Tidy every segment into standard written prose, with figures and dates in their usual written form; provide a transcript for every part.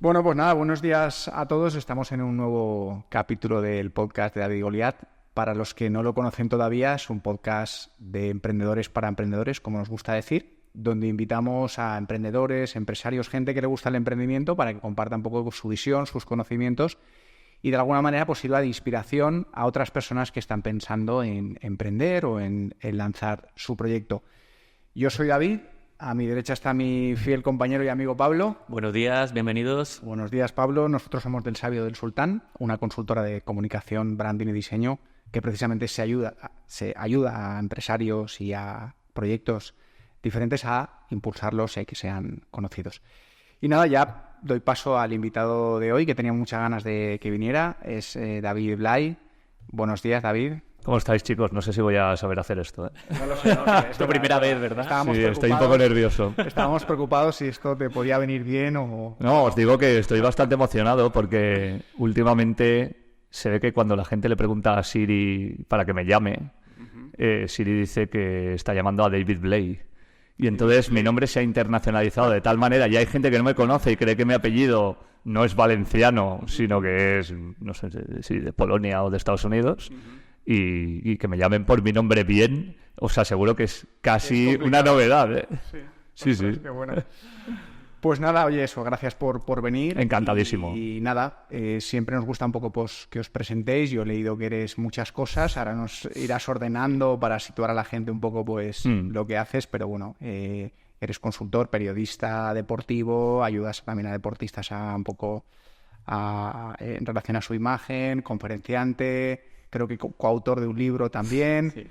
Bueno, pues nada, buenos días a todos. Estamos en un nuevo capítulo del podcast de David y Goliat. Para los que no lo conocen todavía, es un podcast de emprendedores para emprendedores, como nos gusta decir, donde invitamos a emprendedores, empresarios, gente que le gusta el emprendimiento para que comparta un poco su visión, sus conocimientos y de alguna manera pues sirva de inspiración a otras personas que están pensando en emprender o en lanzar su proyecto. Yo soy David. A mi derecha está mi fiel compañero y amigo Pablo. Buenos días, bienvenidos. Buenos días, Pablo. Nosotros somos del Sabio del Sultán, una consultora de comunicación, branding y diseño que precisamente se ayuda a empresarios y a proyectos diferentes a impulsarlos y a que sean conocidos. Y nada, ya doy paso al invitado de hoy, que tenía muchas ganas de que viniera. Es David Blay. Buenos días, David. ¿Cómo estáis, chicos? No sé si voy a saber hacer esto, ¿eh? No lo sé. Es la primera vez, ¿verdad? Sí, estoy un poco nervioso. Estábamos preocupados si esto te podía venir bien o... No, os digo que estoy bastante emocionado porque últimamente se ve que cuando la gente le pregunta a Siri para que me llame, Siri dice que está llamando a David Blay. Y entonces mi nombre se ha internacionalizado de tal manera, y hay gente que no me conoce y cree que mi apellido no es valenciano, sino que es, no sé si de Polonia o de Estados Unidos. Y que me llamen por mi nombre bien, os aseguro que es casi una novedad, ¿eh? Sí. Qué bueno. Pues nada, oye, eso, gracias por venir. Encantadísimo. Y nada, siempre nos gusta un poco pues, que os presentéis. Yo he leído que eres muchas cosas, ahora nos irás ordenando para situar a la gente un poco pues lo que haces, pero bueno, eres consultor, periodista deportivo, ayudas también a deportistas a un poco en relación a su imagen, conferenciante... Creo que coautor de un libro también. Sí.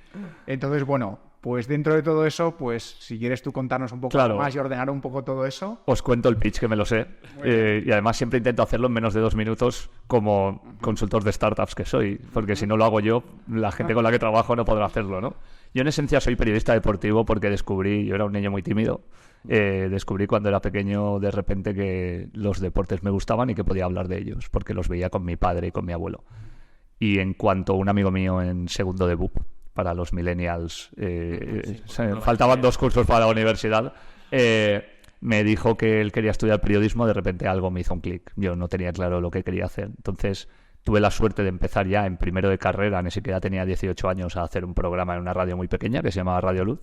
Entonces, bueno, pues dentro de todo eso, pues si quieres tú contarnos un poco más y ordenar un poco todo eso. Os cuento el pitch, que me lo sé. Y además siempre intento hacerlo en menos de 2 minutos como consultor de startups que soy, porque si no lo hago yo, la gente con la que trabajo no podrá hacerlo, ¿no? Yo en esencia soy periodista deportivo porque yo era un niño muy tímido, descubrí cuando era pequeño de repente que los deportes me gustaban y que podía hablar de ellos, porque los veía con mi padre y con mi abuelo. Y en cuanto un amigo mío en segundo de BUP, para los millennials, faltaban 2 cursos para la universidad, me dijo que él quería estudiar periodismo, de repente algo me hizo un clic. Yo no tenía claro lo que quería hacer. Entonces tuve la suerte de empezar ya en primero de carrera, ni siquiera tenía 18 años, a hacer un programa en una radio muy pequeña que se llamaba Radio Luz.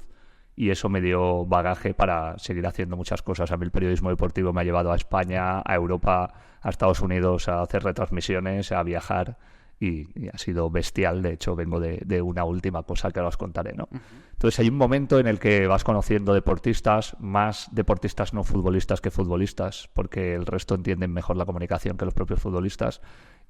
Y eso me dio bagaje para seguir haciendo muchas cosas. A mí el periodismo deportivo me ha llevado a España, a Europa, a Estados Unidos, a hacer retransmisiones, a viajar. Y ha sido bestial. De hecho, vengo de una última cosa que ahora os contaré, ¿no? Entonces hay un momento en el que vas conociendo deportistas, más deportistas no futbolistas que futbolistas, porque el resto entienden mejor la comunicación que los propios futbolistas,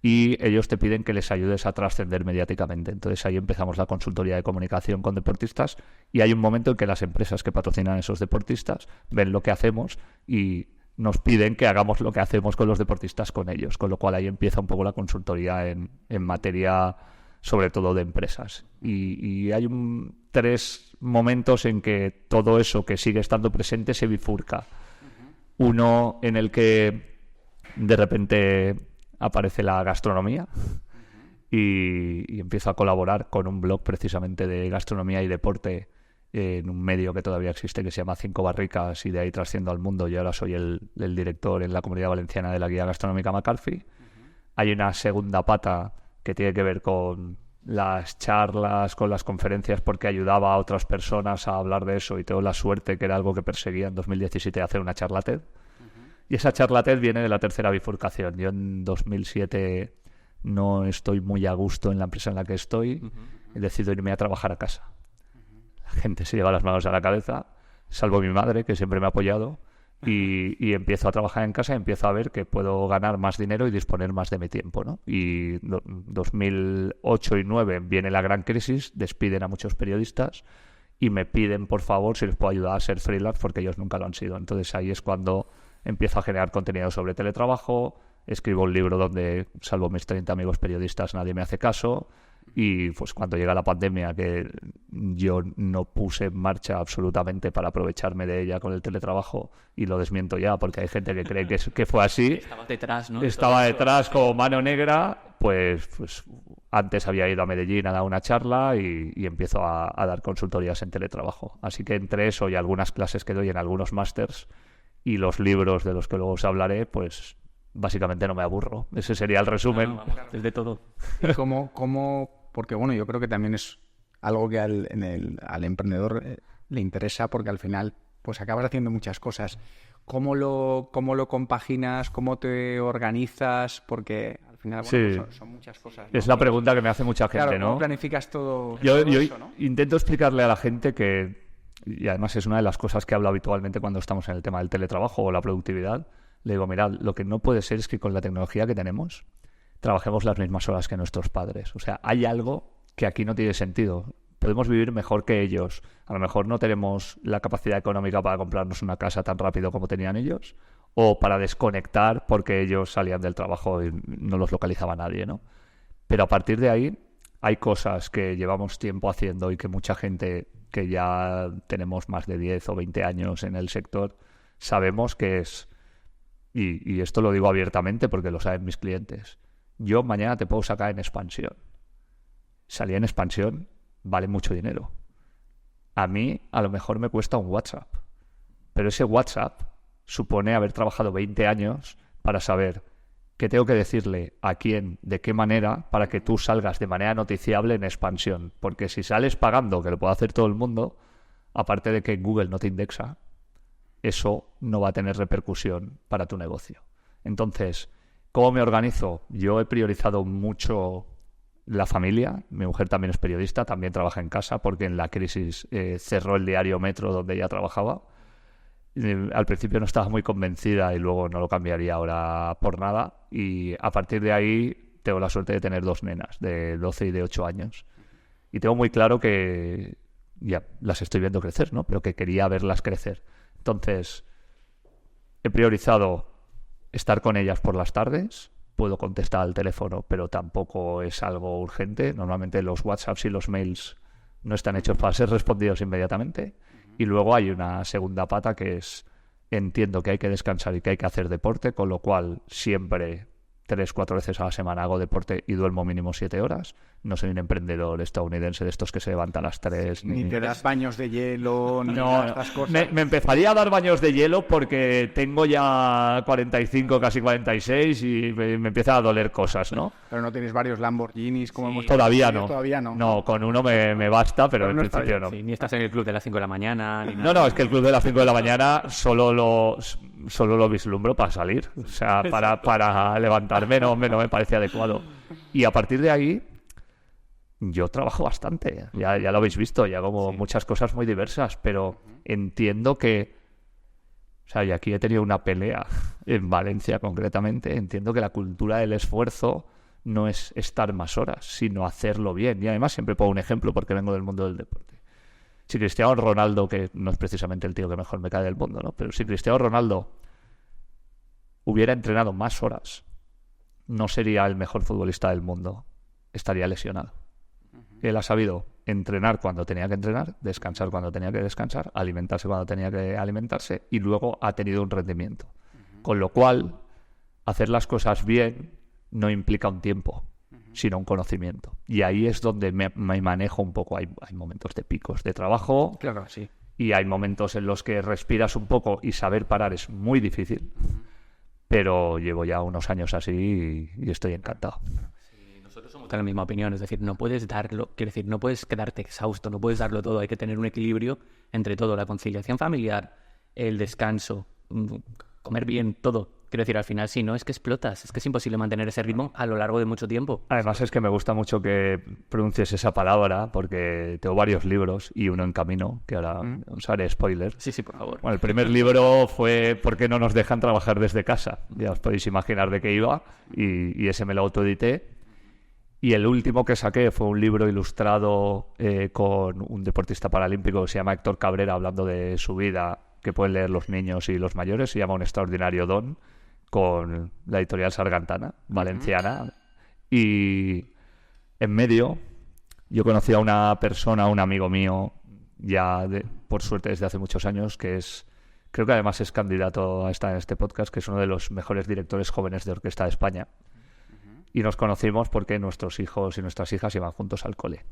y ellos te piden que les ayudes a trascender mediáticamente. Entonces ahí empezamos la consultoría de comunicación con deportistas, y hay un momento en que las empresas que patrocinan a esos deportistas ven lo que hacemos y nos piden que hagamos lo que hacemos con los deportistas con ellos, con lo cual ahí empieza un poco la consultoría en materia sobre todo de empresas. Y hay 3 momentos en que todo eso que sigue estando presente se bifurca. Uno en el que de repente aparece la gastronomía y empiezo a colaborar con un blog precisamente de gastronomía y deporte en un medio que todavía existe que se llama 5 Barricas, y de ahí trasciendo al mundo. Yo ahora soy el director en la Comunidad Valenciana de la Guía Gastronómica McCarthy. Hay una segunda pata que tiene que ver con las charlas, con las conferencias, porque ayudaba a otras personas a hablar de eso, y tengo la suerte, que era algo que perseguía en 2017, hacer una charla TED. Y esa charla TED viene de la tercera bifurcación. Yo en 2007 no estoy muy a gusto en la empresa en la que estoy. He decidido irme a trabajar a casa. La gente se lleva las manos a la cabeza, salvo mi madre, que siempre me ha apoyado, y empiezo a trabajar en casa y empiezo a ver que puedo ganar más dinero y disponer más de mi tiempo, ¿no? Y 2008 y 2009 viene la gran crisis, despiden a muchos periodistas y me piden, por favor, si les puedo ayudar a ser freelance, porque ellos nunca lo han sido. Entonces ahí es cuando empiezo a generar contenido sobre teletrabajo, escribo un libro donde, salvo mis 30 amigos periodistas, nadie me hace caso. Y pues cuando llega la pandemia, que yo no puse en marcha absolutamente para aprovecharme de ella con el teletrabajo, y lo desmiento ya porque hay gente que cree que fue así. Estabas detrás, ¿no? Estaba detrás como mano negra, pues antes había ido a Medellín a dar una charla y empiezo a dar consultorías en teletrabajo. Así que entre eso y algunas clases que doy en algunos másters y los libros de los que luego os hablaré, pues básicamente no me aburro. Ese sería el resumen. Desde todo. Porque bueno, yo creo que también es algo que al emprendedor le interesa, porque al final pues acabas haciendo muchas cosas. ¿Cómo lo compaginas? ¿Cómo te organizas? Porque al final son muchas cosas, ¿no? Es la pregunta que me hace mucha gente, claro, ¿no? ¿cómo planificas todo Yo eso, ¿no? intento explicarle a la gente que, y además es una de las cosas que hablo habitualmente cuando estamos en el tema del teletrabajo o la productividad, le digo, mirad, lo que no puede ser es que con la tecnología que tenemos trabajemos las mismas horas que nuestros padres. O sea, hay algo que aquí no tiene sentido. Podemos vivir mejor que ellos. A lo mejor no tenemos la capacidad económica para comprarnos una casa tan rápido como tenían ellos, o para desconectar porque ellos salían del trabajo y no los localizaba nadie, ¿no? Pero a partir de ahí hay cosas que llevamos tiempo haciendo y que mucha gente que ya tenemos más de 10 o 20 años en el sector sabemos que es, y esto lo digo abiertamente porque lo saben mis clientes, yo mañana te puedo sacar en expansión. Salir en expansión vale mucho dinero. A mí, a lo mejor me cuesta un WhatsApp. Pero ese WhatsApp supone haber trabajado 20 años para saber qué tengo que decirle a quién, de qué manera, para que tú salgas de manera noticiable en expansión. Porque si sales pagando, que lo puede hacer todo el mundo, aparte de que Google no te indexa, eso no va a tener repercusión para tu negocio. Entonces, ¿cómo me organizo? Yo he priorizado mucho la familia. Mi mujer también es periodista, también trabaja en casa porque en la crisis cerró el diario Metro donde ella trabajaba. Al principio no estaba muy convencida y luego no lo cambiaría ahora por nada. Y a partir de ahí tengo la suerte de tener 2 nenas de 12 y de 8 años. Y tengo muy claro que ya las estoy viendo crecer, ¿no? Pero que quería verlas crecer. Entonces, he priorizado estar con ellas por las tardes. Puedo contestar al teléfono, pero tampoco es algo urgente. Normalmente los WhatsApps y los mails no están hechos para ser respondidos inmediatamente. Y luego hay una segunda pata que es, entiendo que hay que descansar y que hay que hacer deporte, con lo cual siempre 3-4 veces a la semana hago deporte y duermo mínimo 7 horas. No soy un emprendedor estadounidense de estos que se levantan a las 3. Ni te das baños de hielo, ni estas cosas. Me empezaría a dar baños de hielo porque tengo ya 45, casi 46 y me empiezan a doler cosas, ¿no? Pero no tienes varios Lamborghinis como hemos Todavía no. Todavía no. No, con uno me basta, pero en principio no. Sí, ni estás en el club de las 5 de la mañana. Ni nada. No, es que el club de las 5 de la mañana solo lo vislumbro para salir. O sea, para levantarme no me parece adecuado. Y a partir de ahí, yo trabajo bastante. Ya lo habéis visto, ya hago muchas cosas muy diversas, pero entiendo que, o sea, y aquí he tenido una pelea en Valencia concretamente, entiendo que la cultura del esfuerzo no es estar más horas, sino hacerlo bien. Y además siempre pongo un ejemplo porque vengo del mundo del deporte. Si Cristiano Ronaldo, que no es precisamente el tío que mejor me cae del mundo, ¿no? Pero si Cristiano Ronaldo hubiera entrenado más horas, no sería el mejor futbolista del mundo, estaría lesionado. Él ha sabido entrenar cuando tenía que entrenar, descansar cuando tenía que descansar, alimentarse cuando tenía que alimentarse y luego ha tenido un rendimiento. Con lo cual, hacer las cosas bien no implica un tiempo, sino un conocimiento. Y ahí es donde me manejo un poco. Hay momentos de picos de trabajo. Claro, sí. Y hay momentos en los que respiras un poco y saber parar es muy difícil. Pero llevo ya unos años así y estoy encantado. Nosotros somos de la misma opinión, es decir, no puedes darlo, quiero decir, no puedes quedarte exhausto, no puedes darlo todo, hay que tener un equilibrio entre todo, la conciliación familiar, el descanso, comer bien, todo. Quiero decir, al final sí, no es que explotas, es que es imposible mantener ese ritmo a lo largo de mucho tiempo. Además es que me gusta mucho que pronuncies esa palabra porque tengo varios libros y uno en camino, que ahora os haré spoiler. Sí, por favor. Bueno, el primer libro fue ¿Por qué no nos dejan trabajar desde casa? Ya os podéis imaginar de qué iba y ese me lo autoedité. Y el último que saqué fue un libro ilustrado con un deportista paralímpico que se llama Héctor Cabrera, hablando de su vida, que pueden leer los niños y los mayores. Se llama Un extraordinario don, con la editorial Sargantana, valenciana. Y en medio yo conocí a una persona, un amigo mío, por suerte desde hace muchos años, que creo que además es candidato a estar en este podcast, que es uno de los mejores directores jóvenes de orquesta de España. Y nos conocimos porque nuestros hijos y nuestras hijas iban juntos al cole.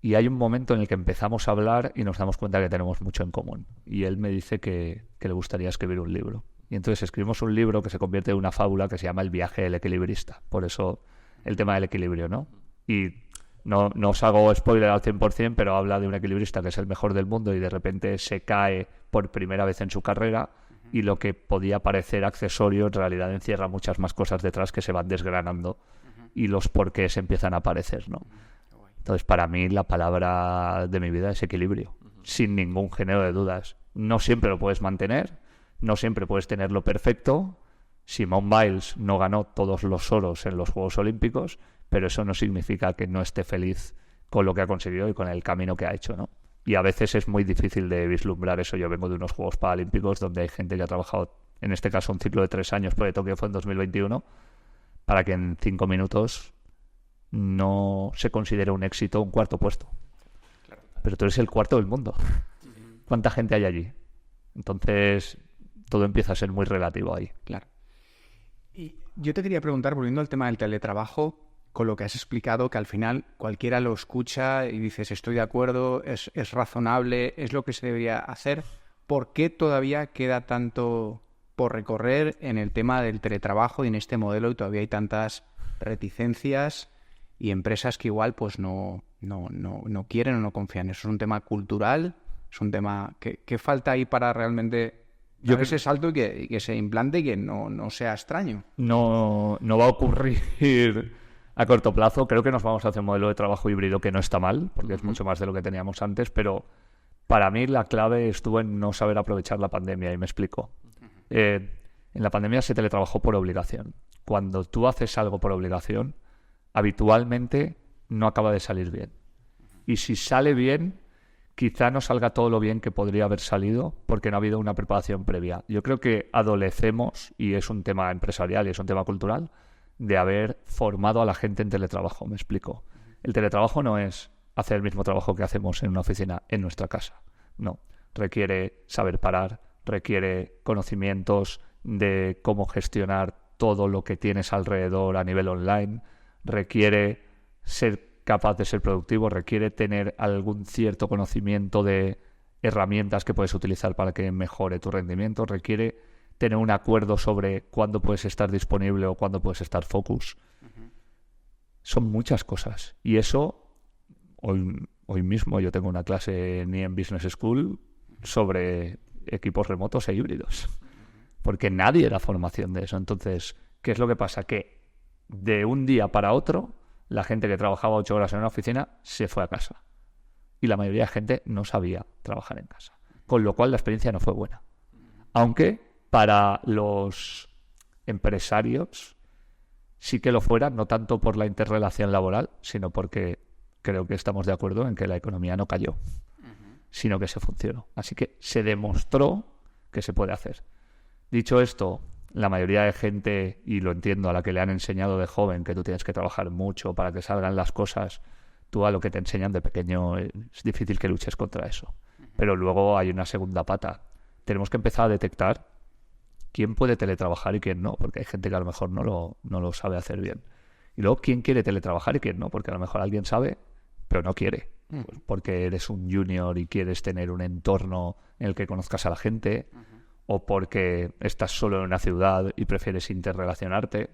Y hay un momento en el que empezamos a hablar y nos damos cuenta que tenemos mucho en común. Y él me dice que le gustaría escribir un libro. Y entonces escribimos un libro que se convierte en una fábula que se llama El viaje del equilibrista. Por eso el tema del equilibrio, ¿no? Y no os hago spoiler al 100%, pero habla de un equilibrista que es el mejor del mundo y de repente se cae por primera vez en su carrera y lo que podía parecer accesorio en realidad encierra muchas más cosas detrás que se van desgranando y los porqués empiezan a aparecer, ¿no? Entonces, para mí la palabra de mi vida es equilibrio, sin ningún género de dudas. No siempre lo puedes mantener, no siempre puedes tenerlo perfecto. Simone Biles no ganó todos los oros en los Juegos Olímpicos, pero eso no significa que no esté feliz con lo que ha conseguido y con el camino que ha hecho, ¿no? Y a veces es muy difícil de vislumbrar eso. Yo vengo de unos Juegos Paralímpicos donde hay gente que ha trabajado, en este caso un ciclo de 3 años, porque Tokio fue en 2021, para que en 5 minutos no se considere un éxito un cuarto puesto. Pero tú eres el cuarto del mundo. ¿Cuánta gente hay allí? Entonces, todo empieza a ser muy relativo ahí. Claro. Y yo te quería preguntar, volviendo al tema del teletrabajo, con lo que has explicado, que al final cualquiera lo escucha y dices, estoy de acuerdo, es razonable, es lo que se debería hacer. ¿Por qué todavía queda tanto por recorrer en el tema del teletrabajo y en este modelo y todavía hay tantas reticencias y empresas que igual pues no quieren o no confían? ¿Eso es un tema cultural? ¿Es un tema que falta ahí para realmente dar ese salto y que se implante y que no sea extraño? No va a ocurrir a corto plazo. Creo que nos vamos hacia un modelo de trabajo híbrido que no está mal, porque es mucho más de lo que teníamos antes, pero para mí la clave estuvo en no saber aprovechar la pandemia, y me explico. En la pandemia se teletrabajó por obligación. Cuando tú haces algo por obligación, habitualmente no acaba de salir bien. Y si sale bien, quizá no salga todo lo bien que podría haber salido porque no ha habido una preparación previa. Yo creo que adolecemos, y es un tema empresarial y es un tema cultural, de haber formado a la gente en teletrabajo. Me explico. El teletrabajo no es hacer el mismo trabajo que hacemos en una oficina en nuestra casa. No. Requiere saber parar, requiere conocimientos de cómo gestionar todo lo que tienes alrededor a nivel online, requiere ser capaz de ser productivo, requiere tener algún cierto conocimiento de herramientas que puedes utilizar para que mejore tu rendimiento, requiere tener un acuerdo sobre cuándo puedes estar disponible o cuándo puedes estar focus. Son muchas cosas. Y eso, hoy mismo yo tengo una clase en IEM Business School sobre equipos remotos e híbridos. Porque nadie da formación de eso. Entonces, ¿qué es lo que pasa? Que de un día para otro, la gente que trabajaba 8 horas en una oficina se fue a casa. Y la mayoría de gente no sabía trabajar en casa. Con lo cual la experiencia no fue buena. Aunque para los empresarios sí que lo fuera, no tanto por la interrelación laboral, sino porque creo que estamos de acuerdo en que la economía no cayó, sino que se funcionó. Así que se demostró que se puede hacer. Dicho esto, la mayoría de gente, y lo entiendo, a la que le han enseñado de joven que tú tienes que trabajar mucho para que salgan las cosas, tú a lo que te enseñan de pequeño es difícil que luches contra eso. Pero luego hay una segunda pata. Tenemos que empezar a detectar quién puede teletrabajar y quién no, porque hay gente que a lo mejor no lo sabe hacer bien. Y luego quién quiere teletrabajar y quién no, porque a lo mejor alguien sabe, pero no quiere. Pues porque eres un junior y quieres tener un entorno en el que conozcas a la gente, o porque estás solo en una ciudad y prefieres interrelacionarte.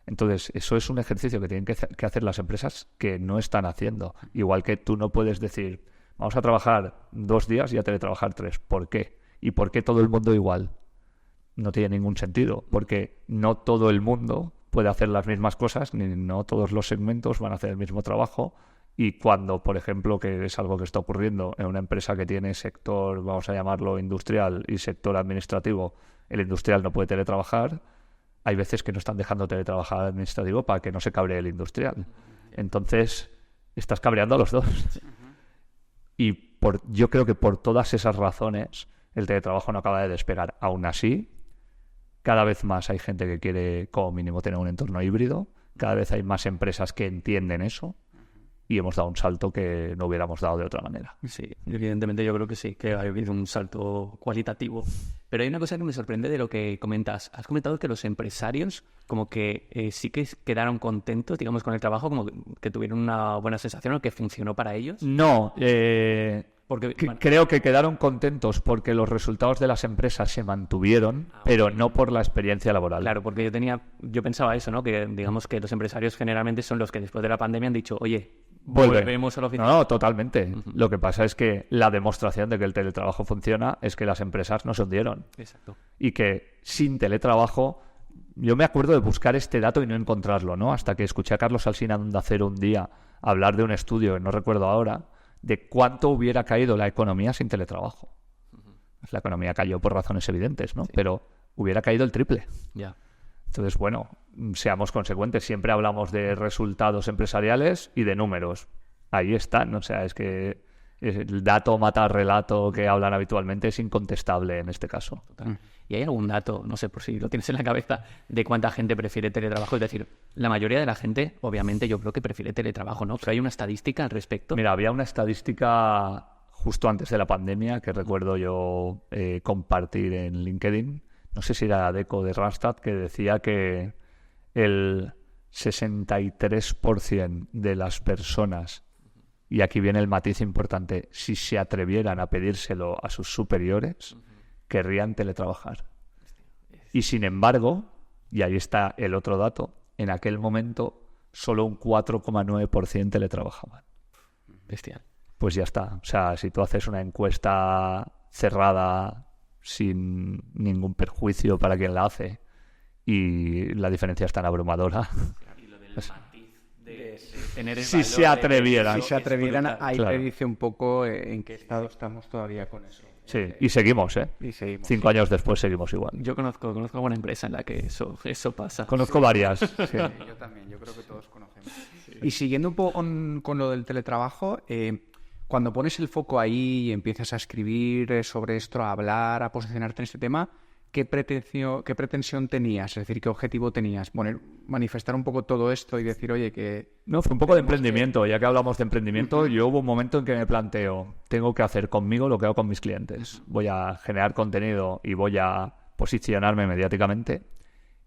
Entonces, eso es un ejercicio que tienen que hacer las empresas que no están haciendo. Igual que tú no puedes decir, vamos a trabajar 2 días y a teletrabajar 3. ¿Por qué? ¿Y por qué todo el mundo igual? No tiene ningún sentido, porque no todo el mundo puede hacer las mismas cosas, ni no todos los segmentos van a hacer el mismo trabajo. Y cuando, por ejemplo, que es algo que está ocurriendo en una empresa que tiene sector, vamos a llamarlo industrial, y sector administrativo, el industrial no puede teletrabajar, hay veces que no están dejando teletrabajar al administrativo para que no se cabree el industrial. Entonces, estás cabreando a los dos. Y yo creo que por todas esas razones el teletrabajo no acaba de despegar. Aún así, cada vez más hay gente que quiere como mínimo tener un entorno híbrido, cada vez hay más empresas que entienden eso, y hemos dado un salto que no hubiéramos dado de otra manera. Sí, evidentemente yo creo que sí, que ha habido un salto cualitativo. Pero hay una cosa que me sorprende de lo que comentas. Has comentado que los empresarios como que sí que quedaron contentos, digamos, con el trabajo, como que tuvieron una buena sensación o que funcionó para ellos. No, Porque, Creo que quedaron contentos porque los resultados de las empresas se mantuvieron, pero no por la experiencia laboral. Claro, porque yo pensaba eso, ¿no? Que digamos que los empresarios generalmente son los que después de la pandemia han dicho, oye, volvemos a la oficina. No, totalmente. Lo que pasa es que la demostración de que el teletrabajo funciona es que las empresas no se hundieron. Exacto. Y que sin teletrabajo, yo me acuerdo de buscar este dato y no encontrarlo, ¿no? Hasta que escuché a Carlos Alsina en Onda Cero un día hablar de un estudio que no recuerdo ahora, de cuánto hubiera caído la economía sin teletrabajo. La economía cayó por razones evidentes, ¿no? Sí. Pero hubiera caído el triple. Ya. Entonces, bueno, seamos consecuentes. Siempre hablamos de resultados empresariales y de números. Ahí están. O sea, es que el dato mata al relato que hablan habitualmente es incontestable en este caso. Total. ¿Y hay algún dato, no sé por si lo tienes en la cabeza, de cuánta gente prefiere teletrabajo? Es decir, la mayoría de la gente, obviamente, yo creo que prefiere teletrabajo, ¿no? Pero hay una estadística al respecto. Mira, había una estadística justo antes de la pandemia que recuerdo yo compartir en LinkedIn. No sé si era Deco de Randstad, que decía que el 63% de las personas, y aquí viene el matiz importante, si se atrevieran a pedírselo a sus superiores, querrían teletrabajar. Y sin embargo, y ahí está el otro dato, en aquel momento solo un 4,9% teletrabajaban. Bestial. Pues ya está. O sea, si tú haces una encuesta cerrada sin ningún perjuicio para quien la hace y la diferencia es tan abrumadora. Y lo del matiz de tener el si se atrevieran. Si se atrevieran, ahí claro. Te dice un poco en qué estado estamos todavía con eso. Sí, y seguimos, ¿eh? Y seguimos. 5 años después seguimos igual. Yo conozco alguna empresa en la que eso pasa. Conozco varias. Sí. Yo también, yo creo que todos conocemos. Sí. Y siguiendo un poco con lo del teletrabajo, cuando pones el foco ahí y empiezas a escribir sobre esto, a hablar, a posicionarte en este tema, ¿qué pretensión tenías? Es decir, ¿qué objetivo tenías? Manifestar un poco todo esto y decir, oye, que... No, fue un poco de emprendimiento. Ya que hablamos de emprendimiento, yo hubo un momento en que me planteo, tengo que hacer conmigo lo que hago con mis clientes. Voy a generar contenido y voy a posicionarme mediáticamente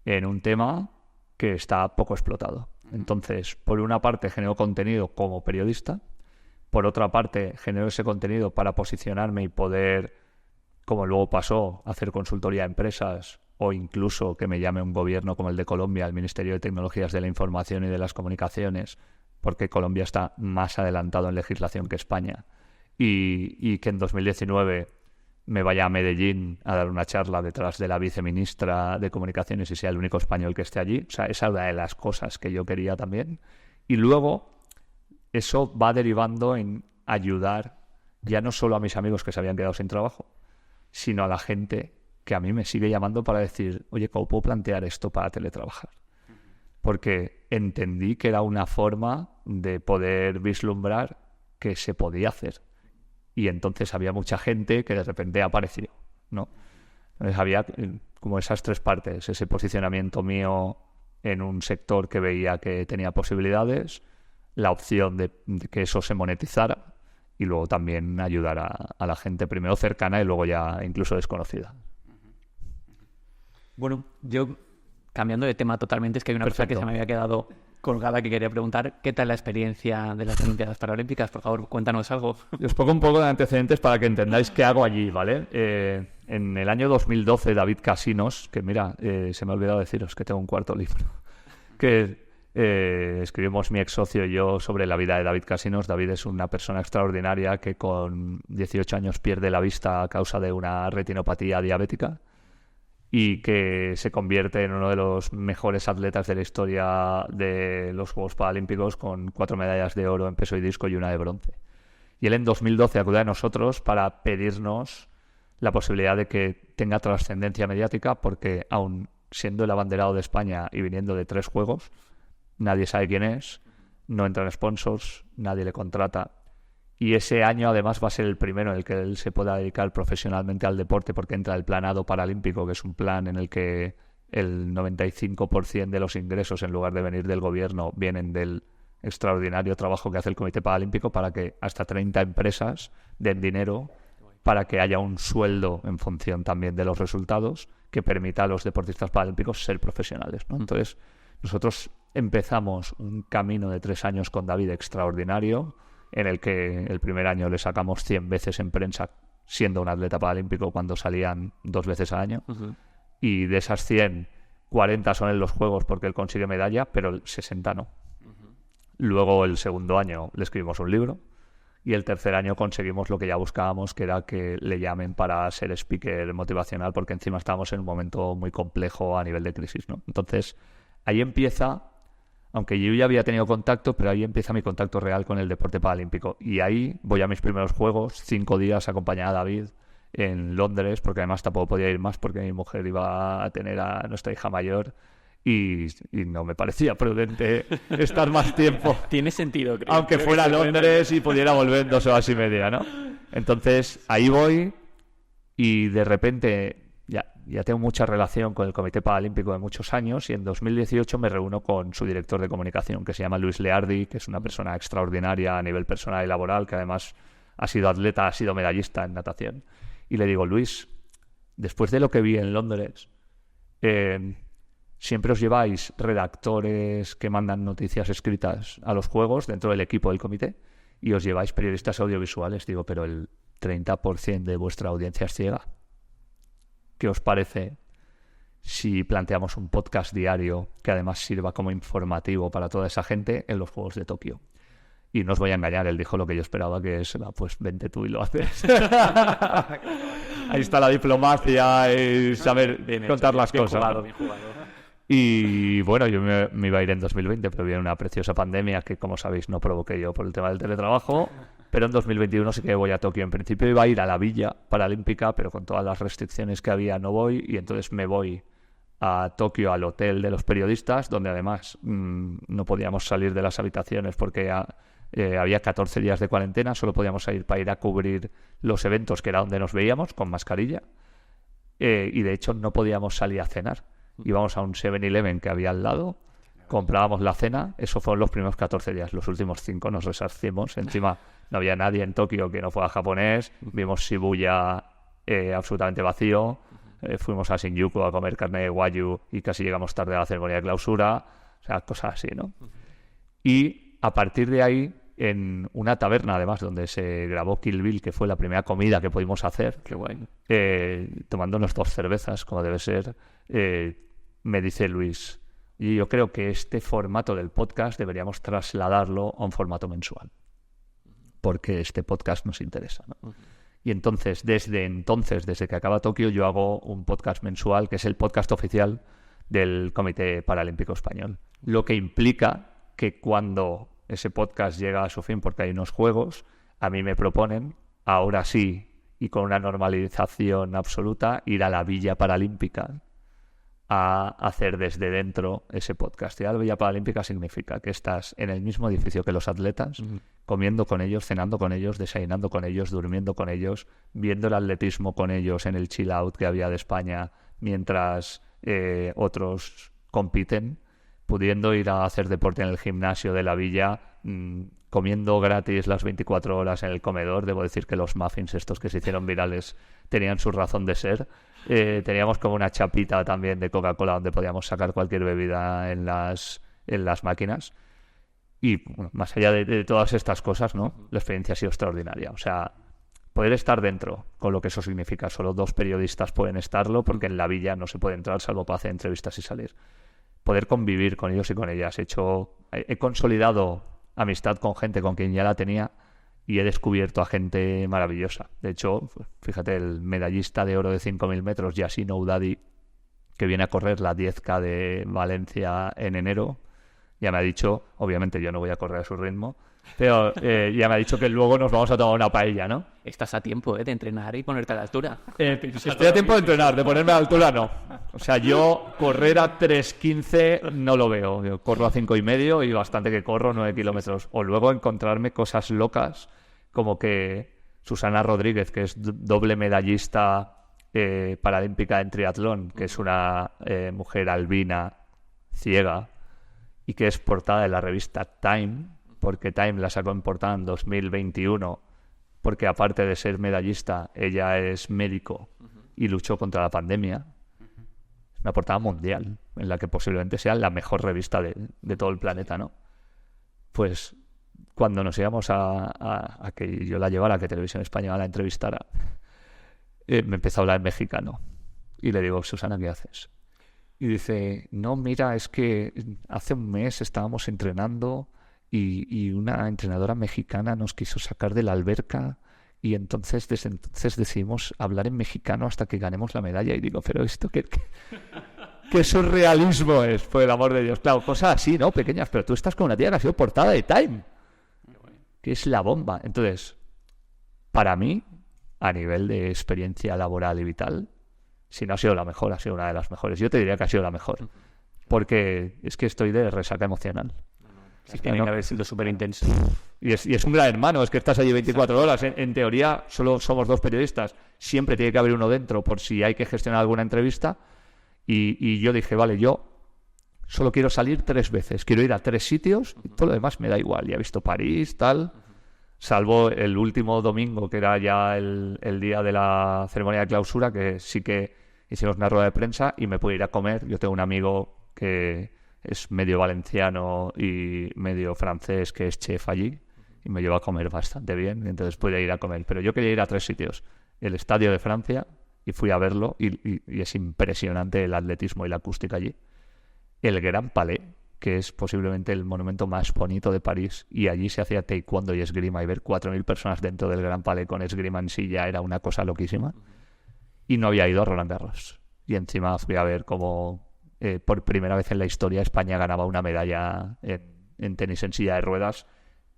en un tema que está poco explotado. Entonces, por una parte, genero contenido como periodista. Por otra parte, genero ese contenido para posicionarme y poder, como luego pasó, hacer consultoría a empresas o incluso que me llame un gobierno como el de Colombia, el Ministerio de Tecnologías de la Información y de las Comunicaciones, porque Colombia está más adelantado en legislación que España, y que en 2019 me vaya a Medellín a dar una charla detrás de la viceministra de Comunicaciones y sea el único español que esté allí. O sea, esa era una de las cosas que yo quería también. Y luego eso va derivando en ayudar ya no solo a mis amigos que se habían quedado sin trabajo, sino a la gente que a mí me sigue llamando para decir, oye, ¿cómo puedo plantear esto para teletrabajar? Porque entendí que era una forma de poder vislumbrar que se podía hacer. Y entonces había mucha gente que de repente apareció, ¿no? Entonces había como esas tres partes, ese posicionamiento mío en un sector que veía que tenía posibilidades, la opción de que eso se monetizara y luego también ayudar a la gente primero cercana y luego ya incluso desconocida. Bueno, yo cambiando de tema totalmente, es que hay una cosa que se me había quedado colgada que quería preguntar. ¿Qué tal la experiencia de las Olimpiadas Paralímpicas? Por favor, cuéntanos algo. Os pongo un poco de antecedentes para que entendáis qué hago allí, ¿vale? En el año 2012, David Casinos, que mira, se me ha olvidado deciros que tengo un cuarto libro, que escribimos mi ex socio y yo sobre la vida de David Casinos. David es una persona extraordinaria que con 18 años pierde la vista a causa de una retinopatía diabética y que se convierte en uno de los mejores atletas de la historia de los Juegos Paralímpicos con 4 medallas de oro en peso y disco y una de bronce. Y él en 2012 acude a nosotros para pedirnos la posibilidad de que tenga trascendencia mediática porque aun siendo el abanderado de España y viniendo de 3 juegos, nadie sabe quién es, no entran sponsors, nadie le contrata. Y ese año además va a ser el primero en el que él se pueda dedicar profesionalmente al deporte porque entra el Planado Paralímpico, que es un plan en el que el 95% de los ingresos, en lugar de venir del gobierno, vienen del extraordinario trabajo que hace el Comité Paralímpico para que hasta 30 empresas den dinero para que haya un sueldo en función también de los resultados que permita a los deportistas paralímpicos ser profesionales, ¿no? Entonces, nosotros empezamos un camino de 3 años con David extraordinario en el que el primer año le sacamos 100 veces en prensa siendo un atleta paralímpico cuando salían 2 veces al año. Y de esas 100, 40 son en los Juegos porque él consigue medalla, pero el 60 no. Luego el segundo año le escribimos un libro y el tercer año conseguimos lo que ya buscábamos, que era que le llamen para ser speaker motivacional, porque encima estábamos en un momento muy complejo a nivel de crisis, ¿no? Entonces, ahí empieza, aunque yo ya había tenido contacto, pero ahí empieza mi contacto real con el deporte paralímpico. Y ahí voy a mis primeros Juegos, 5 días acompañada a David en Londres, porque además tampoco podía ir más porque mi mujer iba a tener a nuestra hija mayor. Y no me parecía prudente estar más tiempo. Tiene sentido, creo. Aunque fuera a Londres y pudiera volver en 2 horas y media, ¿no? Entonces, ahí voy y de repente ya tengo mucha relación con el Comité Paralímpico de muchos años y en 2018 me reúno con su director de comunicación, que se llama Luis Leardi, que es una persona extraordinaria a nivel personal y laboral, que además ha sido atleta, ha sido medallista en natación. Y le digo, Luis, después de lo que vi en Londres... siempre os lleváis redactores que mandan noticias escritas a los Juegos dentro del equipo del comité y os lleváis periodistas audiovisuales. Digo, pero el 30% de vuestra audiencia es ciega. ¿Qué os parece si planteamos un podcast diario que además sirva como informativo para toda esa gente en los Juegos de Tokio? Y no os voy a engañar, él dijo lo que yo esperaba, que es, pues vente tú y lo haces. Ahí está la diplomacia y saber contar las cosas. Bien jugado. Y bueno, yo me iba a ir en 2020, pero viene una preciosa pandemia que, como sabéis, no provoqué yo por el tema del teletrabajo. Pero en 2021 sí que voy a Tokio. En principio iba a ir a la Villa Paralímpica, pero con todas las restricciones que había no voy. Y entonces me voy a Tokio, al hotel de los periodistas, donde además no podíamos salir de las habitaciones porque había 14 días de cuarentena. Solo podíamos salir para ir a cubrir los eventos, que era donde nos veíamos, con mascarilla. Y de hecho no podíamos salir a cenar. Íbamos a un 7-Eleven que había al lado, comprábamos la cena. Eso fueron los primeros 14 días. Los últimos 5 nos resarcimos. Encima no había nadie en Tokio que no fuera japonés. Vimos Shibuya absolutamente vacío. Fuimos a Shinjuku a comer carne de wagyu y casi llegamos tarde a la ceremonia de clausura. O sea, cosas así, ¿no? Y a partir de ahí, en una taberna además donde se grabó Kill Bill, que fue la primera comida que pudimos hacer, Qué guay. tomándonos 2 cervezas, como debe ser, me dice Luis, y yo creo que este formato del podcast deberíamos trasladarlo a un formato mensual, porque este podcast nos interesa, ¿no? Y entonces, desde que acaba Tokio, yo hago un podcast mensual, que es el podcast oficial del Comité Paralímpico Español. Lo que implica que cuando ese podcast llega a su fin, porque hay unos Juegos, a mí me proponen, ahora sí, y con una normalización absoluta, ir a la Villa Paralímpica a hacer desde dentro ese podcast. Y la Villa Paralímpica significa que estás en el mismo edificio que los atletas, comiendo con ellos, cenando con ellos, desayunando con ellos, durmiendo con ellos, viendo el atletismo con ellos en el chill out que había de España mientras otros compiten, pudiendo ir a hacer deporte en el gimnasio de la villa, comiendo gratis las 24 horas en el comedor. Debo decir que los muffins estos que se hicieron virales tenían su razón de ser. Teníamos como una chapita también de Coca-Cola donde podíamos sacar cualquier bebida en las máquinas. Y bueno, más allá de todas estas cosas, ¿no? La experiencia ha sido extraordinaria. O sea, poder estar dentro, con lo que eso significa. Solo 2 periodistas pueden estarlo, porque en la villa no se puede entrar salvo para hacer entrevistas y salir. Poder convivir con ellos y con ellas. He consolidado amistad con gente con quien ya la tenía y he descubierto a gente maravillosa. De hecho, fíjate, el medallista de oro de 5.000 metros, Yasin Oudadi, que viene a correr la 10K de Valencia en enero, ya me ha dicho, obviamente yo no voy a correr a su ritmo, pero ya me ha dicho que luego nos vamos a tomar una paella, ¿no? Estás a tiempo de entrenar y ponerte a la altura. Estoy a tiempo de entrenar, de ponerme a la altura no. O sea, yo correr a 3:15 no lo veo. Yo corro a 5:30 y bastante que corro 9 kilómetros. O luego encontrarme cosas locas como que Susana Rodríguez, que es doble medallista paralímpica en triatlón, que es una mujer albina, ciega, y que es portada de la revista Time, porque Time la sacó en portada en 2021, porque aparte de ser medallista, ella es médico y luchó contra la pandemia. Es una portada mundial, en la que posiblemente sea la mejor revista de todo el planeta, ¿no? Pues cuando nos íbamos a que yo la llevara, a que Televisión Española la entrevistara, me empezó a hablar en mexicano. Y le digo, Susana, ¿qué haces? Y dice, no, mira, es que hace un mes estábamos entrenando y una entrenadora mexicana nos quiso sacar de la alberca y entonces desde entonces decidimos hablar en mexicano hasta que ganemos la medalla. Y digo, pero esto ¿qué surrealismo es? Por el amor de Dios. Claro, cosas así, ¿no? Pequeñas, pero tú estás con una tía que ha sido portada de Time, que es la bomba. Entonces, para mí, a nivel de experiencia laboral y vital, si no ha sido la mejor, ha sido una de las mejores. Yo te diría que ha sido la mejor. Porque es que estoy de resaca emocional. Sí, tiene que haber sido súper intenso. Y es un gran hermano, es que estás allí 24 horas. En teoría, solo somos 2 periodistas. Siempre tiene que haber uno dentro por si hay que gestionar alguna entrevista. Y yo dije, vale, yo solo quiero salir 3 veces. Quiero ir a 3 sitios y todo lo demás me da igual. Ya he visto París, tal... Salvo el último domingo, que era ya el día de la ceremonia de clausura, que sí que hicimos una rueda de prensa y me pude ir a comer. Yo tengo un amigo que es medio valenciano y medio francés, que es chef allí, y me llevó a comer bastante bien, entonces pude ir a comer. Pero yo quería ir a 3 sitios. El Estadio de Francia, y fui a verlo, y es impresionante el atletismo y la acústica allí. El Gran Palais, que es posiblemente el monumento más bonito de París, y allí se hacía taekwondo y esgrima, y ver 4.000 personas dentro del Gran Palais con esgrima en sí ya era una cosa loquísima. Y no había ido a Roland Garros. Y encima fui a ver cómo por primera vez en la historia España ganaba una medalla en tenis en silla de ruedas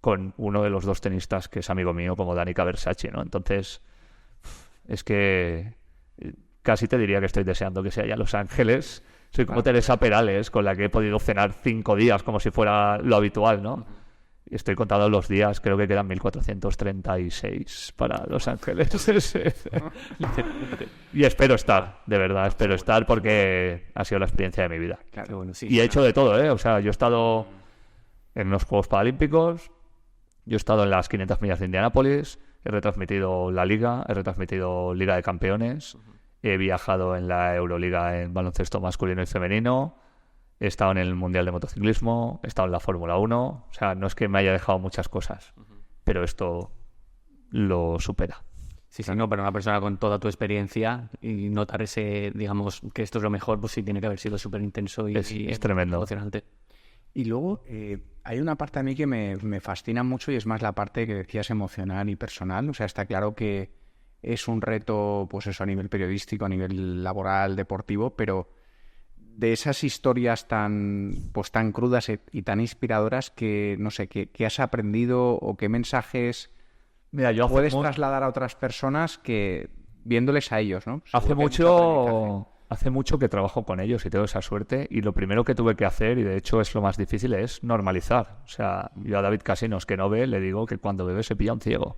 con uno de los 2 tenistas que es amigo mío, como Danica Versace, ¿no? Entonces, es que casi te diría que estoy deseando que sea ya Los Ángeles. Soy como Teresa Perales, con la que he podido cenar 5 días como si fuera lo habitual, ¿no? Estoy contando los días, creo que quedan 1436 para Los Ángeles. Y espero estar, de verdad, espero estar porque ha sido la experiencia de mi vida. Claro, bueno, sí, y he hecho de todo, ¿eh? O sea, yo he estado en los Juegos Paralímpicos, yo he estado en las 500 millas de Indianápolis, he retransmitido la Liga, he retransmitido Liga de Campeones, he viajado en la Euroliga en baloncesto masculino y femenino, he estado en el Mundial de Motociclismo, he estado en la Fórmula 1, o sea, no es que me haya dejado muchas cosas, pero esto lo supera. Sí, sí, no, para una persona con toda tu experiencia y notar ese, digamos, que esto es lo mejor, pues sí tiene que haber sido súper intenso y es tremendo. Emocionante. Y luego hay una parte a mí que me fascina mucho y es más la parte que decías emocional y personal. O sea, está claro que es un reto, pues eso, a nivel periodístico, a nivel laboral, deportivo, pero de esas historias tan crudas y tan inspiradoras que, no sé, ¿qué has aprendido o qué mensajes puedes trasladar a otras personas que viéndoles a ellos, ¿no? Hace mucho que trabajo con ellos y tengo esa suerte, y lo primero que tuve que hacer, y de hecho es lo más difícil, es normalizar. O sea, yo a David Casinos, que no ve, le digo que cuando bebe se pilla un ciego.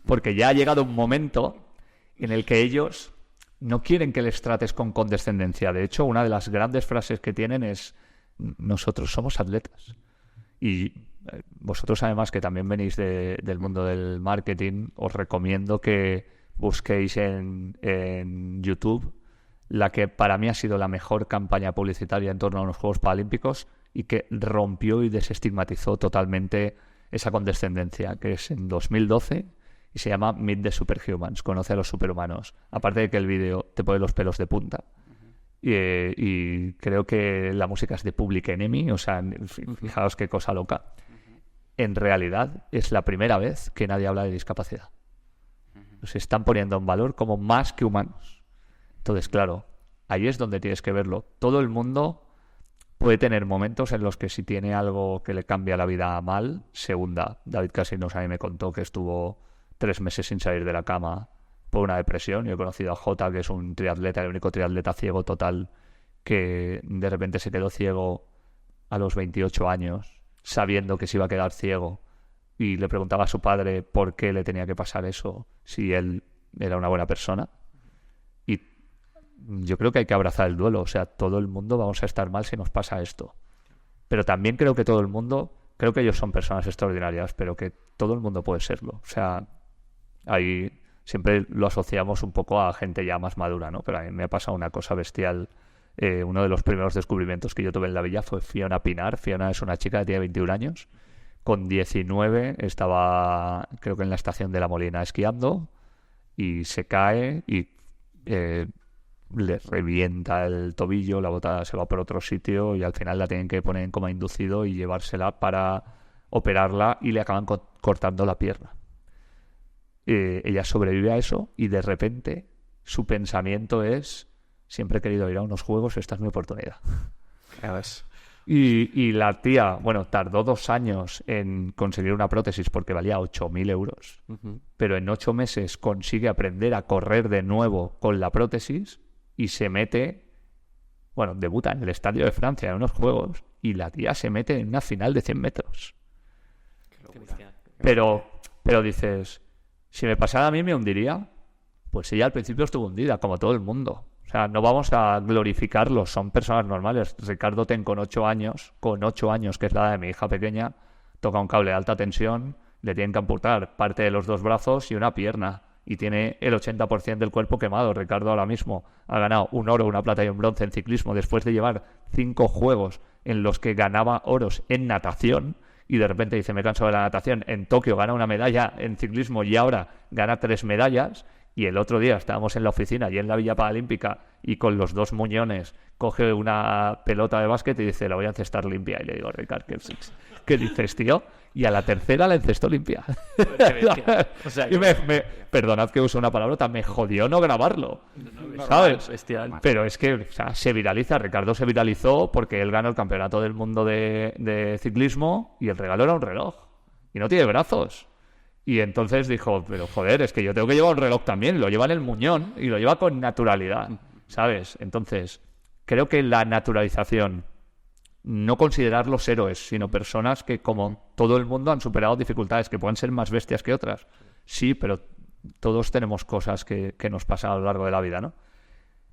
Porque ya ha llegado un momento en el que ellos no quieren que les trates con condescendencia. De hecho, una de las grandes frases que tienen es: nosotros somos atletas. Y vosotros, además, que también venís del mundo del marketing, os recomiendo que busquéis en YouTube la que para mí ha sido la mejor campaña publicitaria en torno a los Juegos Paralímpicos y que rompió y desestigmatizó totalmente esa condescendencia, que es en 2012 y se llama Meet the Superhumans, conoce a los superhumanos. Aparte de que el vídeo te pone los pelos de punta. Y creo que la música es de Public Enemy, o sea, fijaos qué cosa loca. En realidad es la primera vez que nadie habla de discapacidad. Se están poniendo en valor como más que humanos. Entonces, claro, ahí es donde tienes que verlo. Todo el mundo puede tener momentos en los que si tiene algo que le cambia la vida mal, se hunda. David Casinos a mí me contó que estuvo 3 meses sin salir de la cama por una depresión. Yo he conocido a Jota, que es un triatleta, el único triatleta ciego total, que de repente se quedó ciego a los 28 años, sabiendo que se iba a quedar ciego, y le preguntaba a su padre por qué le tenía que pasar eso, si él era una buena persona. Y yo creo que hay que abrazar el duelo. O sea, todo el mundo vamos a estar mal si nos pasa esto. Pero también creo que todo el mundo, creo que ellos son personas extraordinarias, pero que todo el mundo puede serlo. O sea, ahí siempre lo asociamos un poco a gente ya más madura, ¿no? Pero a mí me ha pasado una cosa bestial. Uno de los primeros descubrimientos que yo tuve en la villa fue Fiona Pinar. Fiona es una chica que tiene 21 años, con 19 estaba, creo que en la estación de La Molina esquiando y se cae y le revienta el tobillo, la bota se va por otro sitio y al final la tienen que poner en coma inducido y llevársela para operarla y le acaban cortando la pierna. Ella sobrevive a eso y de repente su pensamiento es: siempre he querido ir a unos juegos, esta es mi oportunidad. Y la tía, bueno, tardó 2 años en conseguir una prótesis porque valía 8.000 euros. Pero en 8 meses consigue aprender a correr de nuevo con la prótesis y se mete, bueno, debuta en el Estadio de Francia en unos juegos y la tía se mete en una final de 100 metros. Pero dices, si me pasara a mí me hundiría. Pues ella al principio estuvo hundida, como todo el mundo. O sea, no vamos a glorificarlos, son personas normales. Ricardo Ten con 8 años, que es la edad de mi hija pequeña, toca un cable de alta tensión, le tienen que amputar parte de los 2 brazos y una pierna. Y tiene el 80% del cuerpo quemado. Ricardo ahora mismo ha ganado un oro, una plata y un bronce en ciclismo después de llevar 5 juegos en los que ganaba oros en natación. Y de repente dice, me canso de la natación. En Tokio gana una medalla en ciclismo y ahora gana 3 medallas. Y el otro día estábamos en la oficina y en la Villa Paralímpica y con los 2 muñones coge una pelota de básquet y dice, la voy a encestar limpia. Y le digo, Ricardo, ¿qué dices, tío? Y a la tercera la encestó limpia. O sea, y perdonad que use una palabrota, me jodió no grabarlo. ¿Sabes? Bestial. Pero es que, o sea, se viraliza. Ricardo se viralizó porque él ganó el campeonato del mundo de ciclismo y el regalo era un reloj. Y no tiene brazos. Y entonces dijo, pero joder, es que yo tengo que llevar un reloj también. Lo lleva en el muñón y lo lleva con naturalidad, ¿sabes? Entonces, creo que la naturalización, no considerar los héroes, sino personas que, como todo el mundo, han superado dificultades, que pueden ser más bestias que otras. Sí, pero todos tenemos cosas que nos pasan a lo largo de la vida, ¿no?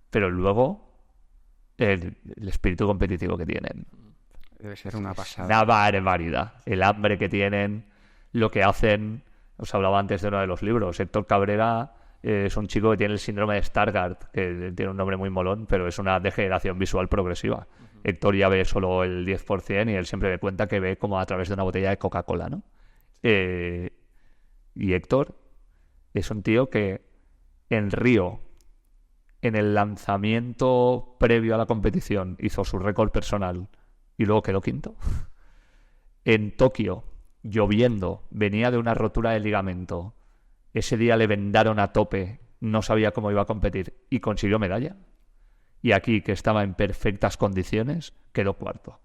Pero luego, el espíritu competitivo que tienen. Debe ser una pasada. Una barbaridad. El hambre que tienen, lo que hacen. Os hablaba antes de uno de los libros. Héctor Cabrera es un chico que tiene el síndrome de Stargardt, que tiene un nombre muy molón, pero es una degeneración visual progresiva. Héctor ya ve solo el 10% y él siempre me cuenta que ve como a través de una botella de Coca-Cola, ¿no? Y Héctor es un tío que en Río, en el lanzamiento previo a la competición, hizo su récord personal y luego quedó quinto. En Tokio, lloviendo, venía de una rotura de ligamento. Ese día le vendaron a tope, no sabía cómo iba a competir y consiguió medalla. Y aquí, que estaba en perfectas condiciones, quedó cuarto.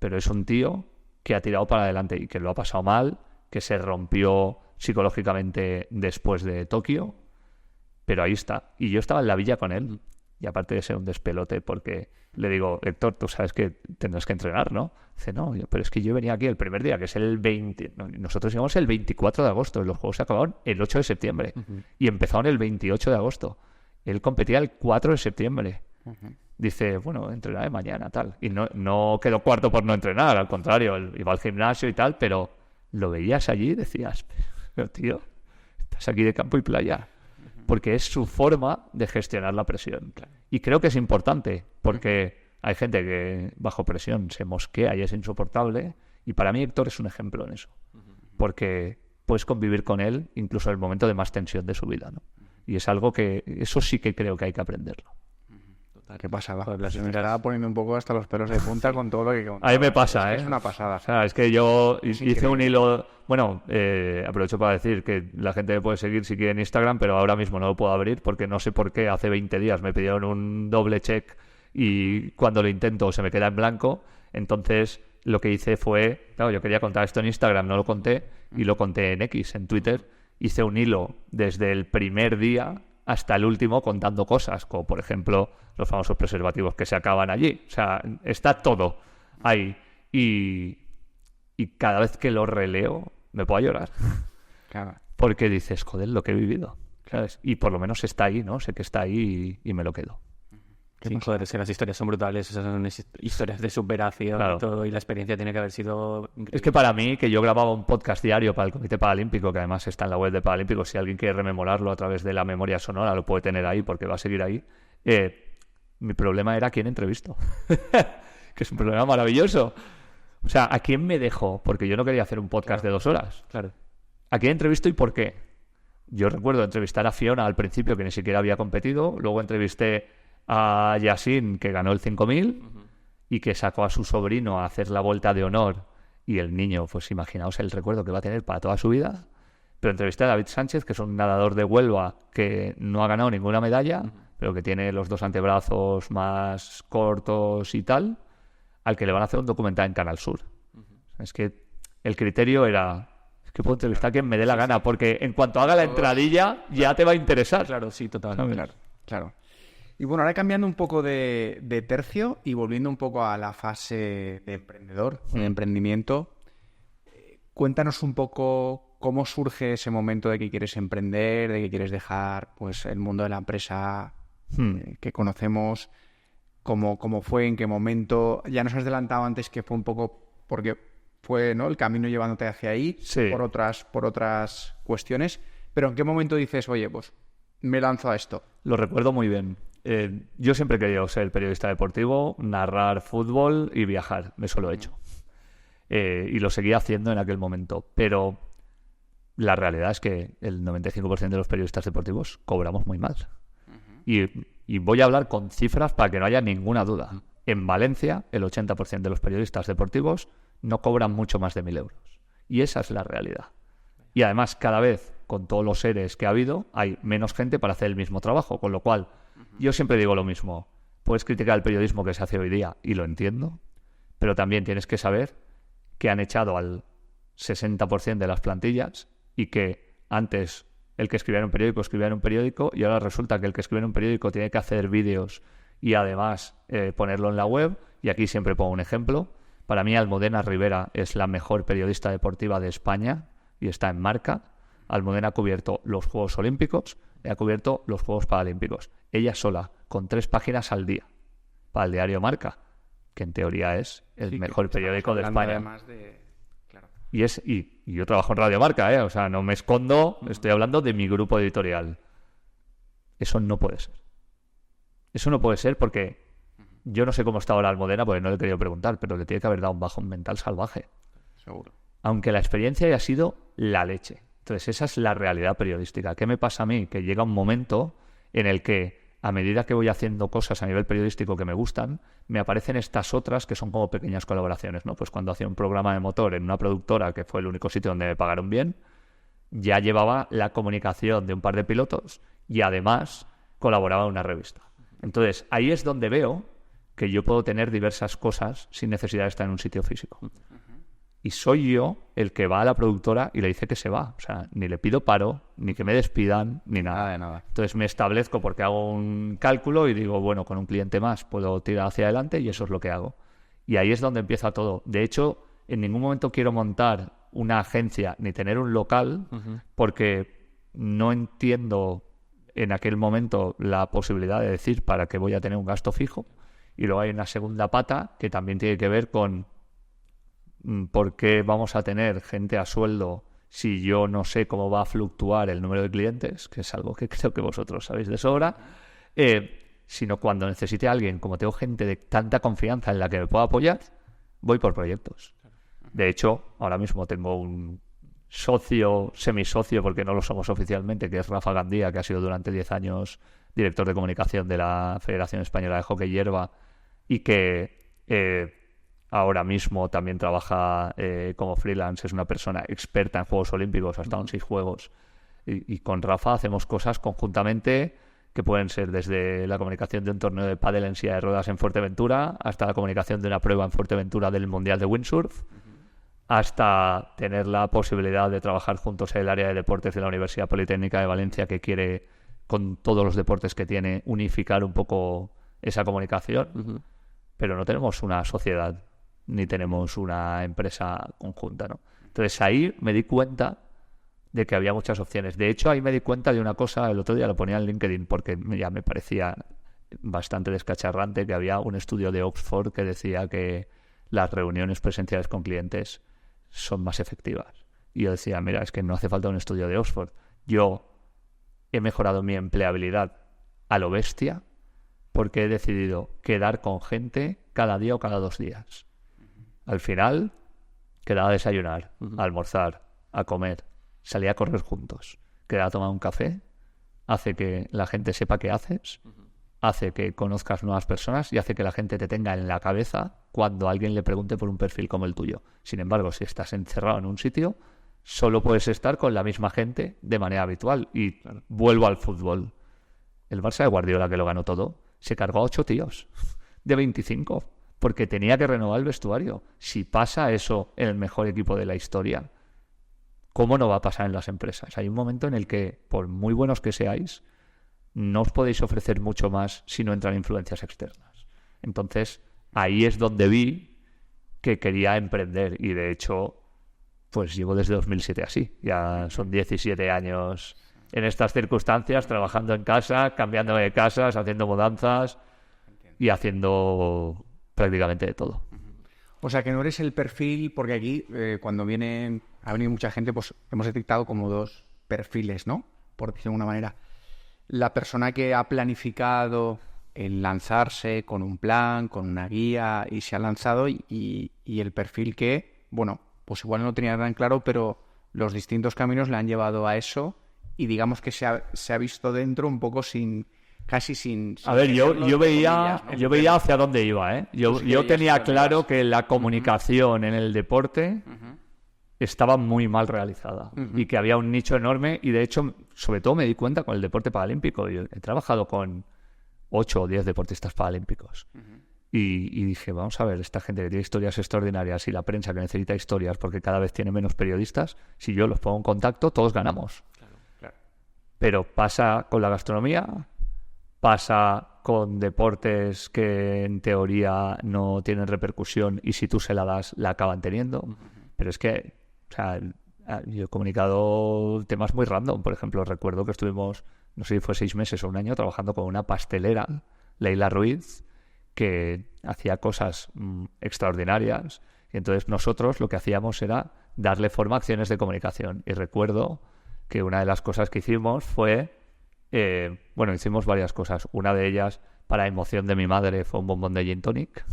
Pero es un tío que ha tirado para adelante y que lo ha pasado mal, que se rompió psicológicamente después de Tokio, pero ahí está. Y yo estaba en la villa con él, y aparte de ser un despelote, porque le digo, Héctor, tú sabes que tendrás que entrenar, ¿no? Dice, no, pero es que yo venía aquí el primer día, que es el 20... No, nosotros llegamos el 24 de agosto, y los juegos se acabaron el 8 de septiembre, y empezaron el 28 de agosto. Él competía el 4 de septiembre. Dice, bueno, entrenaré mañana, tal. Y no quedó cuarto por no entrenar, al contrario, él iba al gimnasio y tal, pero lo veías allí y decías, pero tío, estás aquí de campo y playa. Porque es su forma de gestionar la presión. Y creo que es importante, porque hay gente que bajo presión se mosquea y es insoportable, y para mí Héctor es un ejemplo en eso. Porque puedes convivir con él incluso en el momento de más tensión de su vida, ¿no? Y es algo que, eso sí que creo que hay que aprenderlo. ¿Qué pasaba? Se me estaba poniendo un poco hasta los pelos de punta con todo lo que contaba. A mí me pasa, Es una pasada. O sea, es que yo hice un hilo... Bueno, aprovecho para decir que la gente me puede seguir si quiere en Instagram, pero ahora mismo no lo puedo abrir porque no sé por qué hace 20 días me pidieron un doble check y cuando lo intento se me queda en blanco. Entonces, lo que hice fue... Claro, yo quería contar esto en Instagram, no lo conté, y lo conté en X, en Twitter. Hice un hilo desde el primer día hasta el último contando cosas, como por ejemplo los famosos preservativos que se acaban allí. O sea, está todo ahí. Y cada vez que lo releo me puedo llorar. Claro. Porque dices, joder, lo que he vivido, ¿sabes? Y por lo menos está ahí, ¿no? Sé que está ahí y me lo quedo. Sí, joder, es que las historias son brutales, esas son historias de superación, claro. Y todo, y la experiencia tiene que haber sido increíble. Es que para mí, que yo grababa un podcast diario para el Comité Paralímpico, que además está en la web de Paralímpicos, si alguien quiere rememorarlo a través de la memoria sonora, lo puede tener ahí porque va a seguir ahí. Mi problema era quién entrevisto. Que es un problema maravilloso. O sea, ¿a quién me dejo? Porque yo no quería hacer un podcast de 2 horas. Claro. ¿A quién entrevisto y por qué? Yo recuerdo entrevistar a Fiona al principio, que ni siquiera había competido. Luego entrevisté a Yasin, que ganó el 5000 y que sacó a su sobrino a hacer la vuelta de honor. Y el niño, pues imaginaos el recuerdo que va a tener para toda su vida. Pero entrevisté a David Sánchez, que es un nadador de Huelva que no ha ganado ninguna medalla, pero que tiene los 2 antebrazos más cortos y tal, al que le van a hacer un documental en Canal Sur. Es que el criterio era... Es que puedo entrevistar a quien me dé la gana, porque en cuanto haga la entradilla ya te va a interesar. Claro, sí, total. Claro. Y bueno, ahora cambiando un poco de tercio y volviendo un poco a la fase de emprendedor, de emprendimiento, cuéntanos un poco cómo surge ese momento de que quieres emprender, de que quieres dejar pues el mundo de la empresa que conocemos, cómo fue, en qué momento. Ya nos has adelantado antes que fue un poco porque fue, ¿no?, el camino llevándote hacia ahí, Sí. por otras cuestiones, pero ¿en qué momento dices, oye, pues me lanzo a esto? Lo recuerdo muy bien. Yo siempre he querido ser periodista deportivo, narrar fútbol y viajar. Eso lo he hecho. Y lo seguía haciendo en aquel momento. Pero la realidad es que el 95% de los periodistas deportivos cobramos muy mal. Y voy a hablar con cifras para que no haya ninguna duda. En Valencia, el 80% de los periodistas deportivos no cobran mucho más de 1.000 euros. Y esa es la realidad. Y además, cada vez, con todos los EREs que ha habido, hay menos gente para hacer el mismo trabajo. Con lo cual, yo siempre digo lo mismo. Puedes criticar el periodismo que se hace hoy día, y lo entiendo, pero también tienes que saber que han echado al 60% de las plantillas y que antes el que escribía en un periódico escribía en un periódico y ahora resulta que el que escribe en un periódico tiene que hacer vídeos y además ponerlo en la web. Y aquí siempre pongo un ejemplo. Para mí Almudena Rivera es la mejor periodista deportiva de España y está en Marca. Almudena ha cubierto los Juegos Olímpicos y ha cubierto los Juegos Paralímpicos. Ella sola, con 3 páginas al día, para el diario Marca, que en teoría es el mejor periódico de España. Además de... Claro. Y yo trabajo en Radio Marca, o sea, no me escondo, estoy hablando de mi grupo editorial. Eso no puede ser. Eso no puede ser porque yo no sé cómo está ahora Almudena, porque no le he querido preguntar, pero le tiene que haber dado un bajón mental salvaje. Seguro. Aunque la experiencia haya sido la leche. Entonces, esa es la realidad periodística. ¿Qué me pasa a mí? Que llega un momento en el que, a medida que voy haciendo cosas a nivel periodístico que me gustan, me aparecen estas otras que son como pequeñas colaboraciones, ¿no? Pues cuando hacía un programa de motor en una productora, que fue el único sitio donde me pagaron bien, ya llevaba la comunicación de un par de pilotos y además colaboraba en una revista. Entonces, ahí es donde veo que yo puedo tener diversas cosas sin necesidad de estar en un sitio físico. Y soy yo el que va a la productora y le dice que se va. O sea, ni le pido paro, ni que me despidan, ni nada. Nada de nada. Entonces me establezco porque hago un cálculo y digo, bueno, con un cliente más puedo tirar hacia adelante y eso es lo que hago. Y ahí es donde empieza todo. De hecho, en ningún momento quiero montar una agencia ni tener un local porque no entiendo en aquel momento la posibilidad de decir para qué voy a tener un gasto fijo. Y luego hay una segunda pata que también tiene que ver con por qué vamos a tener gente a sueldo si yo no sé cómo va a fluctuar el número de clientes, que es algo que creo que vosotros sabéis de sobra, sino cuando necesite a alguien, como tengo gente de tanta confianza en la que me pueda apoyar, voy por proyectos. De hecho, ahora mismo tengo un socio, semisocio, porque no lo somos oficialmente, que es Rafa Gandía, que ha sido durante 10 años director de comunicación de la Federación Española de Hockey Hierba y que ahora mismo también trabaja como freelance, es una persona experta en Juegos Olímpicos, ha estado en 6 Juegos. Y con Rafa hacemos cosas conjuntamente que pueden ser desde la comunicación de un torneo de pádel en silla de ruedas en Fuerteventura hasta la comunicación de una prueba en Fuerteventura del Mundial de Windsurf, hasta tener la posibilidad de trabajar juntos en el área de deportes de la Universidad Politécnica de Valencia, que quiere, con todos los deportes que tiene, unificar un poco esa comunicación. Pero no tenemos una sociedad ni tenemos una empresa conjunta, ¿no? Entonces ahí me di cuenta de que había muchas opciones. De hecho, ahí me di cuenta de una cosa, el otro día lo ponía en LinkedIn porque ya me parecía bastante descacharrante, que había un estudio de Oxford que decía que las reuniones presenciales con clientes son más efectivas. Y yo decía, mira, es que no hace falta un estudio de Oxford. Yo he mejorado mi empleabilidad a lo bestia porque he decidido quedar con gente cada día o cada 2 días. Al final, quedaba a desayunar, a almorzar, a comer, salía a correr juntos, quedaba a tomar un café, hace que la gente sepa qué haces, hace que conozcas nuevas personas y hace que la gente te tenga en la cabeza cuando alguien le pregunte por un perfil como el tuyo. Sin embargo, si estás encerrado en un sitio, solo puedes estar con la misma gente de manera habitual. Y vuelvo al fútbol. El Barça de Guardiola, que lo ganó todo, se cargó a 8 tíos de 25 porque tenía que renovar el vestuario. Si pasa eso en el mejor equipo de la historia, ¿cómo no va a pasar en las empresas? Hay un momento en el que, por muy buenos que seáis, no os podéis ofrecer mucho más si no entran influencias externas. Entonces, ahí es donde vi que quería emprender y, de hecho, pues llevo desde 2007 así. Ya son 17 años en estas circunstancias, trabajando en casa, cambiando de casas, haciendo mudanzas y haciendo prácticamente de todo. O sea, que no eres el perfil, porque aquí cuando ha venido mucha gente, pues hemos detectado como 2 perfiles, ¿no? Por decirlo de alguna manera. La persona que ha planificado el lanzarse con un plan, con una guía y se ha lanzado y el perfil que, bueno, pues igual no lo tenía tan claro, pero los distintos caminos le han llevado a eso y digamos que se ha visto dentro un poco casi sin a ver, yo veía, comillas, ¿no? yo veía hacia dónde iba, ¿eh? Yo tenía claro que la comunicación en el deporte estaba muy mal realizada y que había un nicho enorme y, de hecho, sobre todo me di cuenta con el deporte paralímpico. Yo he trabajado con 8 o 10 deportistas paralímpicos y dije, vamos a ver, esta gente que tiene historias extraordinarias y la prensa que necesita historias porque cada vez tiene menos periodistas, si yo los pongo en contacto, todos ganamos. Claro. Pero pasa con la gastronomía, pasa con deportes que en teoría no tienen repercusión y si tú se la das, la acaban teniendo. Pero es que, o sea, yo he comunicado temas muy random. Por ejemplo, recuerdo que estuvimos, no sé si fue 6 meses o un año, trabajando con una pastelera, Leila Ruiz, que hacía cosas extraordinarias. Y entonces nosotros lo que hacíamos era darle forma a acciones de comunicación. Y recuerdo que una de las cosas que hicimos fue... hicimos varias cosas. Una de ellas, para emoción de mi madre, fue un bombón de gin tonic.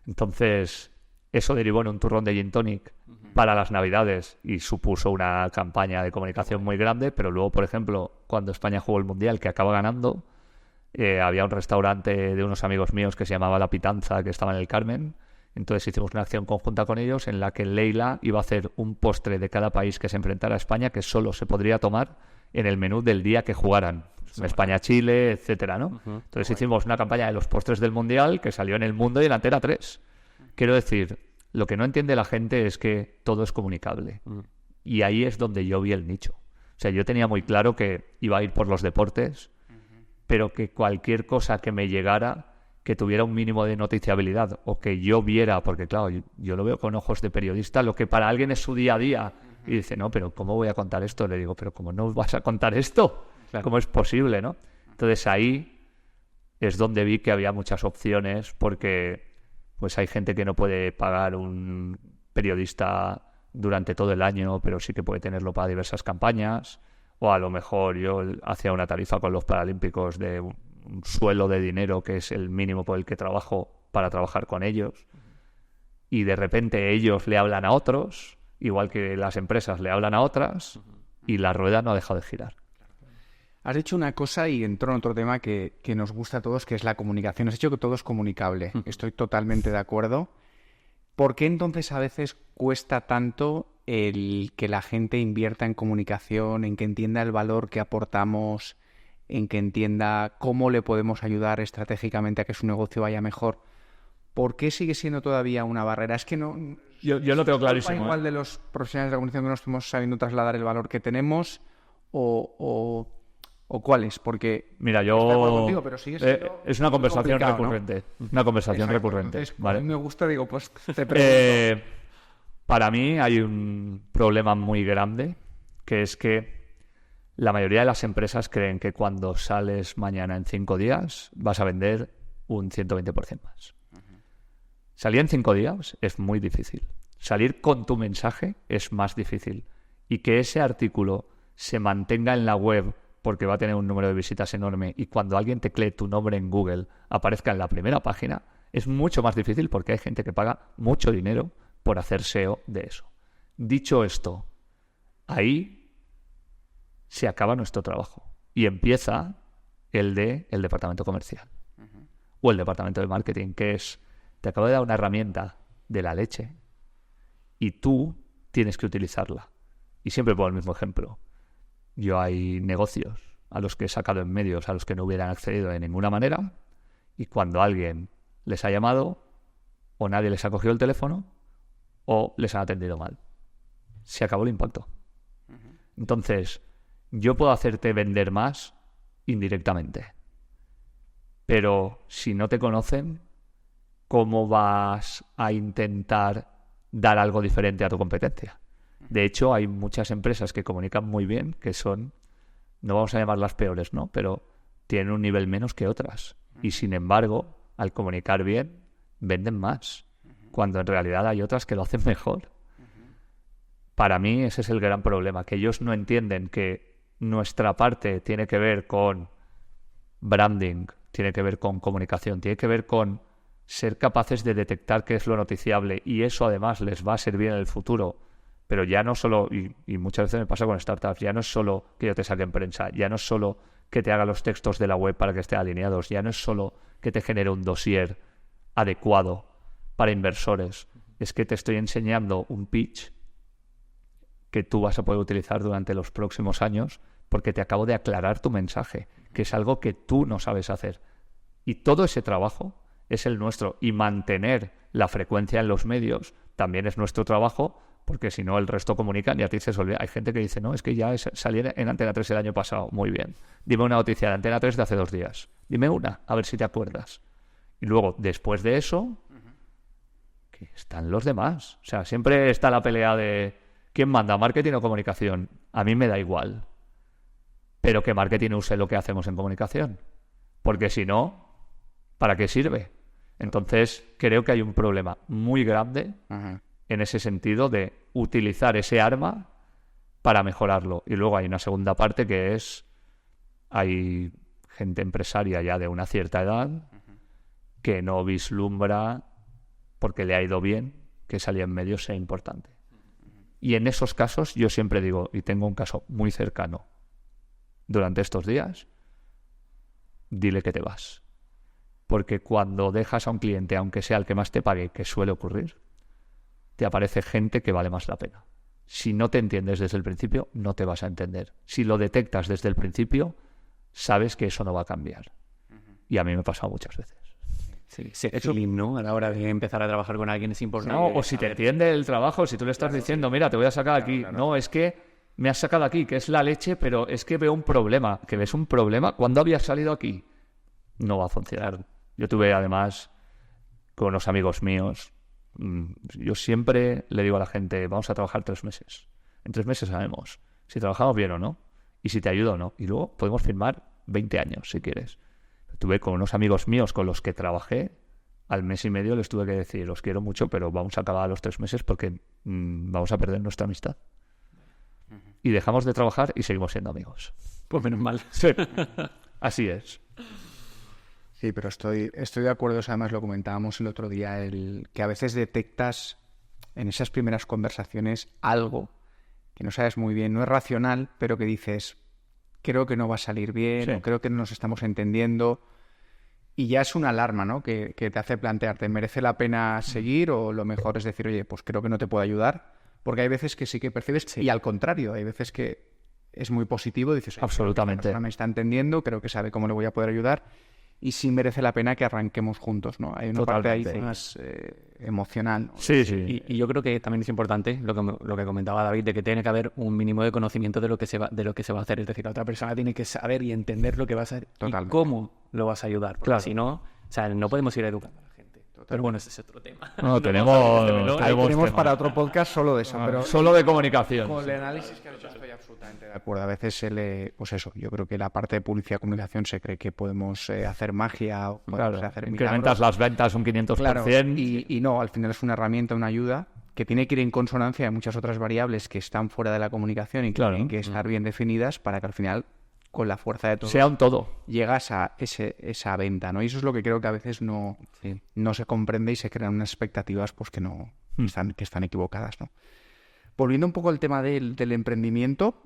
Entonces, eso derivó en un turrón de gin tonic para las Navidades y supuso una campaña de comunicación muy grande. Pero luego, por ejemplo, cuando España jugó el Mundial, que acaba ganando, había un restaurante de unos amigos míos que se llamaba La Pitanza, que estaba en el Carmen. Entonces hicimos una acción conjunta con ellos en la que Leila iba a hacer un postre de cada país que se enfrentara a España que solo se podría tomar en el menú del día que jugaran. España-Chile, etcétera, ¿no? Entonces hicimos una campaña de los postres del Mundial que salió en El Mundo y en Antena 3. Quiero decir, lo que no entiende la gente es que todo es comunicable. Y ahí es donde yo vi el nicho. O sea, yo tenía muy claro que iba a ir por los deportes, pero que cualquier cosa que me llegara, que tuviera un mínimo de noticiabilidad o que yo viera, porque claro, yo lo veo con ojos de periodista, lo que para alguien es su día a día. Y dice, no, pero ¿cómo voy a contar esto? Le digo, pero ¿cómo no vas a contar esto? Claro. ¿Cómo es posible, no? Entonces ahí es donde vi que había muchas opciones porque pues hay gente que no puede pagar un periodista durante todo el año, pero sí que puede tenerlo para diversas campañas. O a lo mejor yo hacía una tarifa con los Paralímpicos de un suelo de dinero que es el mínimo por el que trabajo para trabajar con ellos. Y de repente ellos le hablan a otros, igual que las empresas le hablan a otras, y la rueda no ha dejado de girar. Has dicho una cosa y entró en otro tema que nos gusta a todos, que es la comunicación. Has dicho que todo es comunicable. Estoy totalmente de acuerdo. ¿Por qué entonces a veces cuesta tanto el que la gente invierta en comunicación, en que entienda el valor que aportamos, en que entienda cómo le podemos ayudar estratégicamente a que su negocio vaya mejor? ¿Por qué sigue siendo todavía una barrera? Es que no... Yo lo tengo clarísimo. Igual de los profesionales de la comunicación que no estamos sabiendo trasladar el valor que tenemos o cuál es, porque mira, estoy de acuerdo contigo, pero sigue siendo es una conversación recurrente, ¿no? Una conversación Exacto. recurrente. Entonces, ¿vale? a mí me gusta, digo, pues te pregunto. Para mí hay un problema muy grande, que es que la mayoría de las empresas creen que cuando sales mañana en 5 días vas a vender un 120% más. Salir en 5 días es muy difícil. Salir con tu mensaje es más difícil. Y que ese artículo se mantenga en la web porque va a tener un número de visitas enorme y cuando alguien teclee tu nombre en Google aparezca en la primera página, Es mucho más difícil porque hay gente que paga mucho dinero por hacer SEO de eso. Dicho esto, ahí se acaba nuestro trabajo y empieza el departamento comercial o el departamento de marketing, que es, te acabo de dar una herramienta de la leche y tú tienes que utilizarla. Y siempre pongo el mismo ejemplo. Yo hay negocios a los que he sacado en medios a los que no hubieran accedido de ninguna manera, y cuando alguien les ha llamado o nadie les ha cogido el teléfono o les han atendido mal, se acabó el impacto. Entonces, yo puedo hacerte vender más indirectamente, pero si no te conocen, ¿cómo vas a intentar dar algo diferente a tu competencia? De hecho, hay muchas empresas que comunican muy bien, que son, no vamos a llamarlas peores, ¿no? Pero tienen un nivel menos que otras. Y sin embargo, al comunicar bien, venden más, cuando en realidad hay otras que lo hacen mejor. Para mí ese es el gran problema, que ellos no entienden que nuestra parte tiene que ver con branding, tiene que ver con comunicación, tiene que ver con ser capaces de detectar qué es lo noticiable, y eso además les va a servir en el futuro. Pero ya no solo, y muchas veces me pasa con startups, ya no es solo que yo te saque en prensa, ya no es solo que te haga los textos de la web para que estén alineados, ya no es solo que te genere un dossier adecuado para inversores, es que te estoy enseñando un pitch que tú vas a poder utilizar durante los próximos años porque te acabo de aclarar tu mensaje, que es algo que tú no sabes hacer. Y todo ese trabajo es el nuestro, y mantener la frecuencia en los medios también es nuestro trabajo, porque si no el resto comunican y a ti se olvida. Hay gente que dice, no, es que ya salí en Antena 3 el año pasado. Muy bien. Dime una noticia de Antena 3 de hace 2 días. Dime una, a ver si te acuerdas. Y luego, después de eso, que están los demás. O sea, siempre está la pelea de quién manda, marketing o comunicación. A mí me da igual. Pero que marketing use lo que hacemos en comunicación. Porque si no, ¿para qué sirve? Entonces, creo que hay un problema muy grande en ese sentido de utilizar ese arma para mejorarlo. Y luego hay una segunda parte que es, hay gente empresaria ya de una cierta edad que no vislumbra, porque le ha ido bien, que salir en medios sea importante. Y en esos casos yo siempre digo, y tengo un caso muy cercano durante estos días, dile que te vas. Porque cuando dejas a un cliente, aunque sea el que más te pague, que suele ocurrir, te aparece gente que vale más la pena. Si no te entiendes desde el principio, no te vas a entender. Si lo detectas desde el principio, sabes que eso no va a cambiar. Y a mí me ha pasado muchas veces. Sí, ser feeling, ¿no? A la hora de empezar a trabajar con alguien es importante. No, o si te entiende el trabajo, si tú le estás diciendo, mira, te voy a sacar aquí. Claro. No, es que me has sacado aquí, que es la leche, pero es que veo un problema. ¿Que ves un problema? ¿Cuándo habías salido aquí? No va a funcionar. Yo tuve, además, con unos amigos míos, yo siempre le digo a la gente, vamos a trabajar 3 meses. En 3 meses sabemos si trabajamos bien o no, y si te ayudo o no. Y luego podemos firmar 20 años, si quieres. Tuve con unos amigos míos con los que trabajé, al mes y medio les tuve que decir, os quiero mucho, pero vamos a acabar a los 3 meses porque vamos a perder nuestra amistad. Y dejamos de trabajar y seguimos siendo amigos. Pues menos mal. Sí. Así es. Sí, pero estoy de acuerdo, además lo comentábamos el otro día, que a veces detectas en esas primeras conversaciones algo que no sabes muy bien, no es racional, pero que dices, creo que no va a salir bien, sí, o creo que no nos estamos entendiendo, y ya es una alarma, ¿no? Que te hace plantearte, ¿merece la pena seguir o lo mejor es decir, oye, pues creo que no te puedo ayudar? Porque hay veces que sí que percibes, y al contrario, hay veces que es muy positivo, dices, absolutamente, la persona me está entendiendo, creo que sabe cómo le voy a poder ayudar, y sí merece la pena que arranquemos juntos, ¿no? Hay una parte ahí más emocional, ¿no? Sí, sí. Y yo creo que también es importante lo que comentaba David, de que tiene que haber un mínimo de conocimiento de lo que se va a hacer. Es decir, la otra persona tiene que saber y entender lo que va a hacer y cómo lo vas a ayudar. Porque claro, si no, o sea, no podemos ir educando a la gente. Pero bueno, ese es otro tema. No, tenemos para otro podcast solo de eso, pero solo de comunicación. Con el análisis que has hecho estoy absolutamente de acuerdo. A veces pues eso, yo creo que la parte de publicidad y comunicación se cree que podemos hacer magia o hacer incrementas las ventas un 500%. Claro, y no, al final es una herramienta, una ayuda que tiene que ir en consonancia de muchas otras variables que están fuera de la comunicación y que tienen que estar bien definidas para que al final con la fuerza de todos, sea un todo. llegas a esa venta, ¿no? Y eso es lo que creo que a veces no se comprende y se crean unas expectativas pues que no que están equivocadas, ¿no? Volviendo un poco al tema del emprendimiento,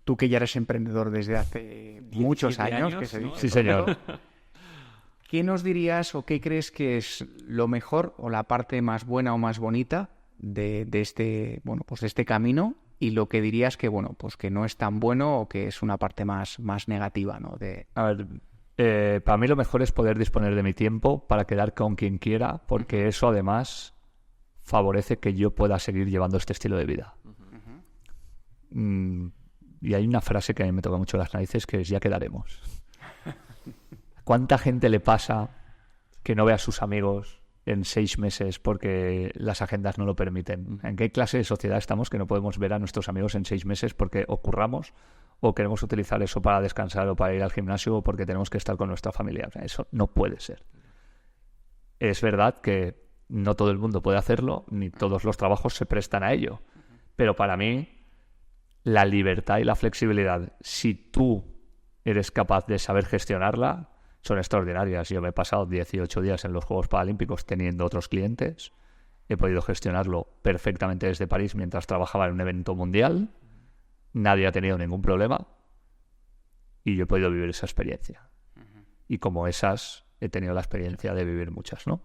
tú que ya eres emprendedor desde hace muchos años, que se dice, ¿no? Sí, señor. ¿Qué nos dirías o qué crees que es lo mejor o la parte más buena o más bonita de este, bueno, pues de este camino, y lo que dirías que, bueno, pues que no es tan bueno o que es una parte más negativa, ¿no? A ver, para mí lo mejor es poder disponer de mi tiempo para quedar con quien quiera, porque eso además favorece que yo pueda seguir llevando este estilo de vida. Y hay una frase que a mí me toca mucho las narices, que es: ya quedaremos. ¿Cuánta gente le pasa que no ve a sus amigos en 6 meses porque las agendas no lo permiten? ¿En qué clase de sociedad estamos que no podemos ver a nuestros amigos en 6 meses porque o curramos o queremos utilizar eso para descansar o para ir al gimnasio o porque tenemos que estar con nuestra familia? O sea, eso no puede ser. Es verdad que no todo el mundo puede hacerlo, ni todos los trabajos se prestan a ello. Pero para mí, la libertad y la flexibilidad, si tú eres capaz de saber gestionarla, son extraordinarias. Yo me he pasado 18 días en los Juegos Paralímpicos teniendo otros clientes. He podido gestionarlo perfectamente desde París mientras trabajaba en un evento mundial. Nadie ha tenido ningún problema. Y yo he podido vivir esa experiencia. Y como esas, he tenido la experiencia de vivir muchas, ¿no?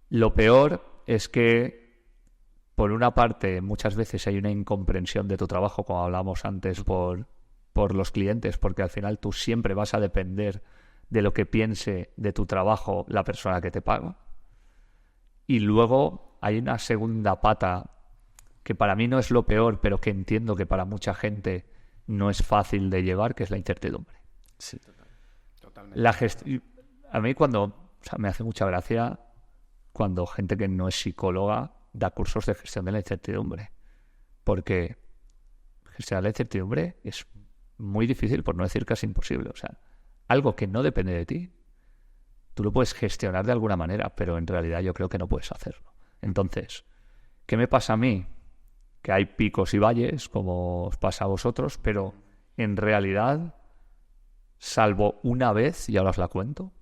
Lo peor es que, por una parte, muchas veces hay una incomprensión de tu trabajo, como hablábamos antes, por los clientes, porque al final tú siempre vas a depender de lo que piense de tu trabajo la persona que te paga. Y luego hay una segunda pata que para mí no es lo peor, pero que entiendo que para mucha gente no es fácil de llevar, que es la incertidumbre. Sí, Totalmente. A mí me hace mucha gracia cuando gente que no es psicóloga da cursos de gestión de la incertidumbre, porque gestionar la incertidumbre es muy difícil, por no decir casi imposible. O sea, algo que no depende de ti, tú lo puedes gestionar de alguna manera, pero en realidad yo creo que no puedes hacerlo. Entonces, ¿qué me pasa a mí? Que hay picos y valles, como os pasa a vosotros, pero en realidad, salvo una vez, y ahora os la cuento,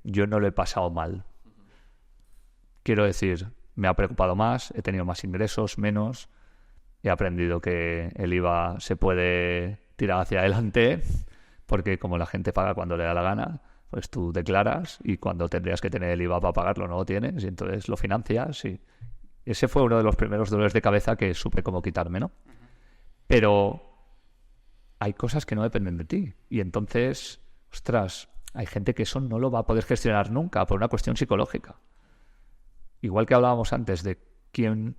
yo no lo he pasado mal. Quiero decir, me ha preocupado más, he tenido más ingresos, menos. He aprendido que el IVA se puede tirar hacia adelante, porque como la gente paga cuando le da la gana, pues tú declaras y cuando tendrías que tener el IVA para pagarlo no lo tienes y entonces lo financias. Y ese fue uno de los primeros dolores de cabeza que supe cómo quitarme, ¿no? Pero hay cosas que no dependen de ti y entonces, ostras, hay gente que eso no lo va a poder gestionar nunca por una cuestión psicológica. Igual que hablábamos antes de quién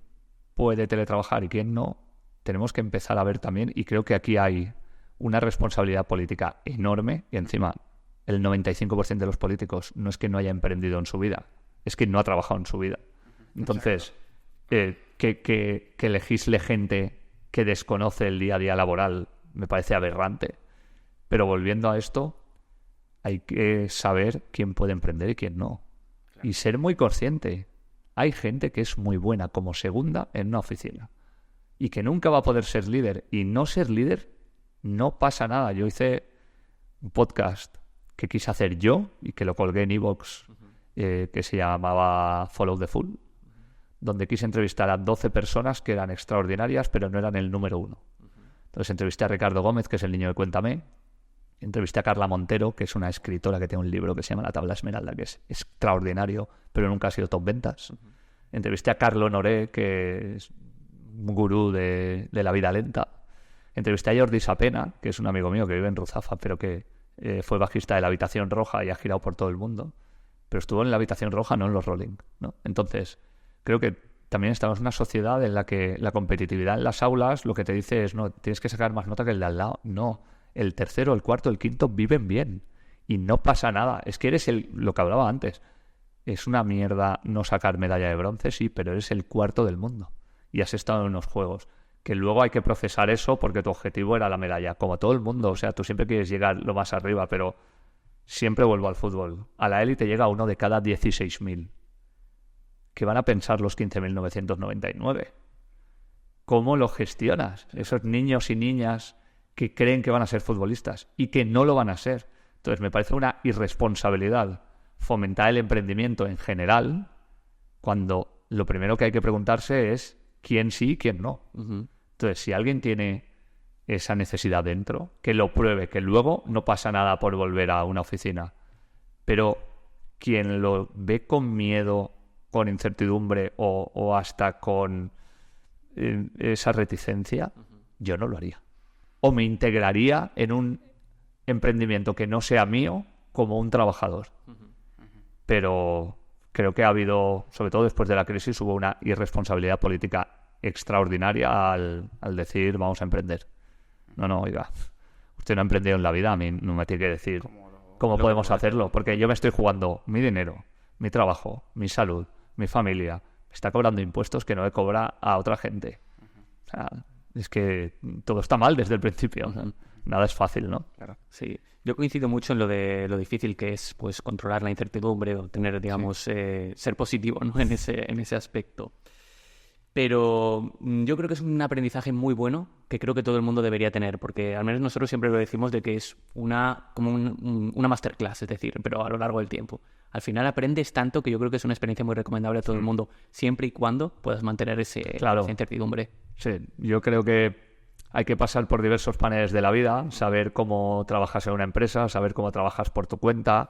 puede teletrabajar y quién no, tenemos que empezar a ver también, y creo que aquí hay una responsabilidad política enorme, y encima el 95% de los políticos no es que no haya emprendido en su vida, es que no ha trabajado en su vida. Entonces, que legisle gente que desconoce el día a día laboral me parece aberrante. Pero volviendo a esto, hay que saber quién puede emprender y quién no. Claro. Y ser muy consciente. Hay gente que es muy buena como segunda en una oficina y que nunca va a poder ser líder. Y no ser líder no pasa nada. Yo hice un podcast que quise hacer yo y que lo colgué en iVoox, que se llamaba Follow the Fool, donde quise entrevistar a 12 personas que eran extraordinarias pero no eran el número 1. Entonces entrevisté a Ricardo Gómez, que es el niño de Cuéntame. Entrevisté a Carla Montero, que es una escritora que tiene un libro que se llama La Tabla Esmeralda, que es extraordinario, pero nunca ha sido top ventas. Entrevisté a Carlo Honoré, que es un gurú de la vida lenta. Entrevisté a Jordi Sapena, que es un amigo mío que vive en Ruzafa, pero que fue bajista de La Habitación Roja y ha girado por todo el mundo. Pero estuvo en La Habitación Roja, no en los Rolling, ¿no? Entonces, creo que también estamos en una sociedad en la que la competitividad en las aulas lo que te dice es, no, tienes que sacar más nota que el de al lado. No. El tercero, el cuarto, el quinto viven bien y no pasa nada. Es que eres lo que hablaba antes. Es una mierda no sacar medalla de bronce, sí, pero eres el cuarto del mundo y has estado en unos juegos. Que luego hay que procesar eso porque tu objetivo era la medalla, como todo el mundo. O sea, tú siempre quieres llegar lo más arriba, pero siempre vuelvo al fútbol. A la élite llega uno de cada 16.000. ¿Qué van a pensar los 15.999? ¿Cómo lo gestionas? Esos niños y niñas que creen que van a ser futbolistas y que no lo van a ser. Entonces me parece una irresponsabilidad fomentar el emprendimiento en general cuando lo primero que hay que preguntarse es quién sí y quién no. Entonces, si alguien tiene esa necesidad dentro, que lo pruebe, que luego no pasa nada por volver a una oficina. Pero quien lo ve con miedo, con incertidumbre o hasta con esa reticencia, yo no lo haría. O me integraría en un emprendimiento que no sea mío como un trabajador. Pero creo que ha habido, sobre todo después de la crisis, hubo una irresponsabilidad política extraordinaria al decir vamos a emprender. No, oiga, usted no ha emprendido en la vida, a mí no me tiene que decir cómo podemos hacerlo, porque yo me estoy jugando mi dinero, mi trabajo, mi salud, mi familia, me está cobrando impuestos que no le cobra a otra gente. O sea, es que todo está mal desde el principio. Nada es fácil, ¿no? Claro, sí. Yo coincido mucho en lo de lo difícil que es pues controlar la incertidumbre o tener, digamos, ser positivo, ¿no? en ese aspecto. Pero yo creo que es un aprendizaje muy bueno que creo que todo el mundo debería tener, porque al menos nosotros siempre lo decimos de que es una masterclass, es decir, pero a lo largo del tiempo. Al final aprendes tanto que yo creo que es una experiencia muy recomendable a todo el mundo, siempre y cuando puedas mantener esa incertidumbre. Sí, yo creo que hay que pasar por diversos paneles de la vida, saber cómo trabajas en una empresa, saber cómo trabajas por tu cuenta.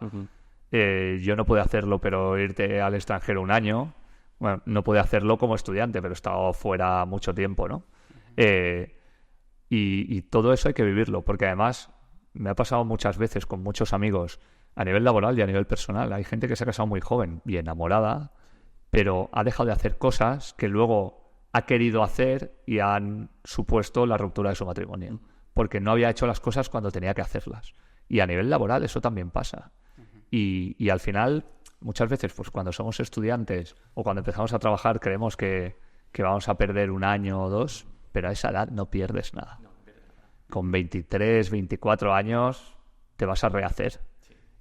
Yo no puedo hacerlo, pero irte al extranjero un año. Bueno, no pude hacerlo como estudiante, pero he estado fuera mucho tiempo, ¿no? Y todo eso hay que vivirlo, porque además me ha pasado muchas veces con muchos amigos a nivel laboral y a nivel personal. Hay gente que se ha casado muy joven y enamorada, pero ha dejado de hacer cosas que luego ha querido hacer y han supuesto la ruptura de su matrimonio, porque no había hecho las cosas cuando tenía que hacerlas. Y a nivel laboral eso también pasa. Y al final, muchas veces, pues cuando somos estudiantes o cuando empezamos a trabajar, creemos que vamos a perder un año o dos, pero a esa edad no pierdes nada. Con 23, 24 años te vas a rehacer.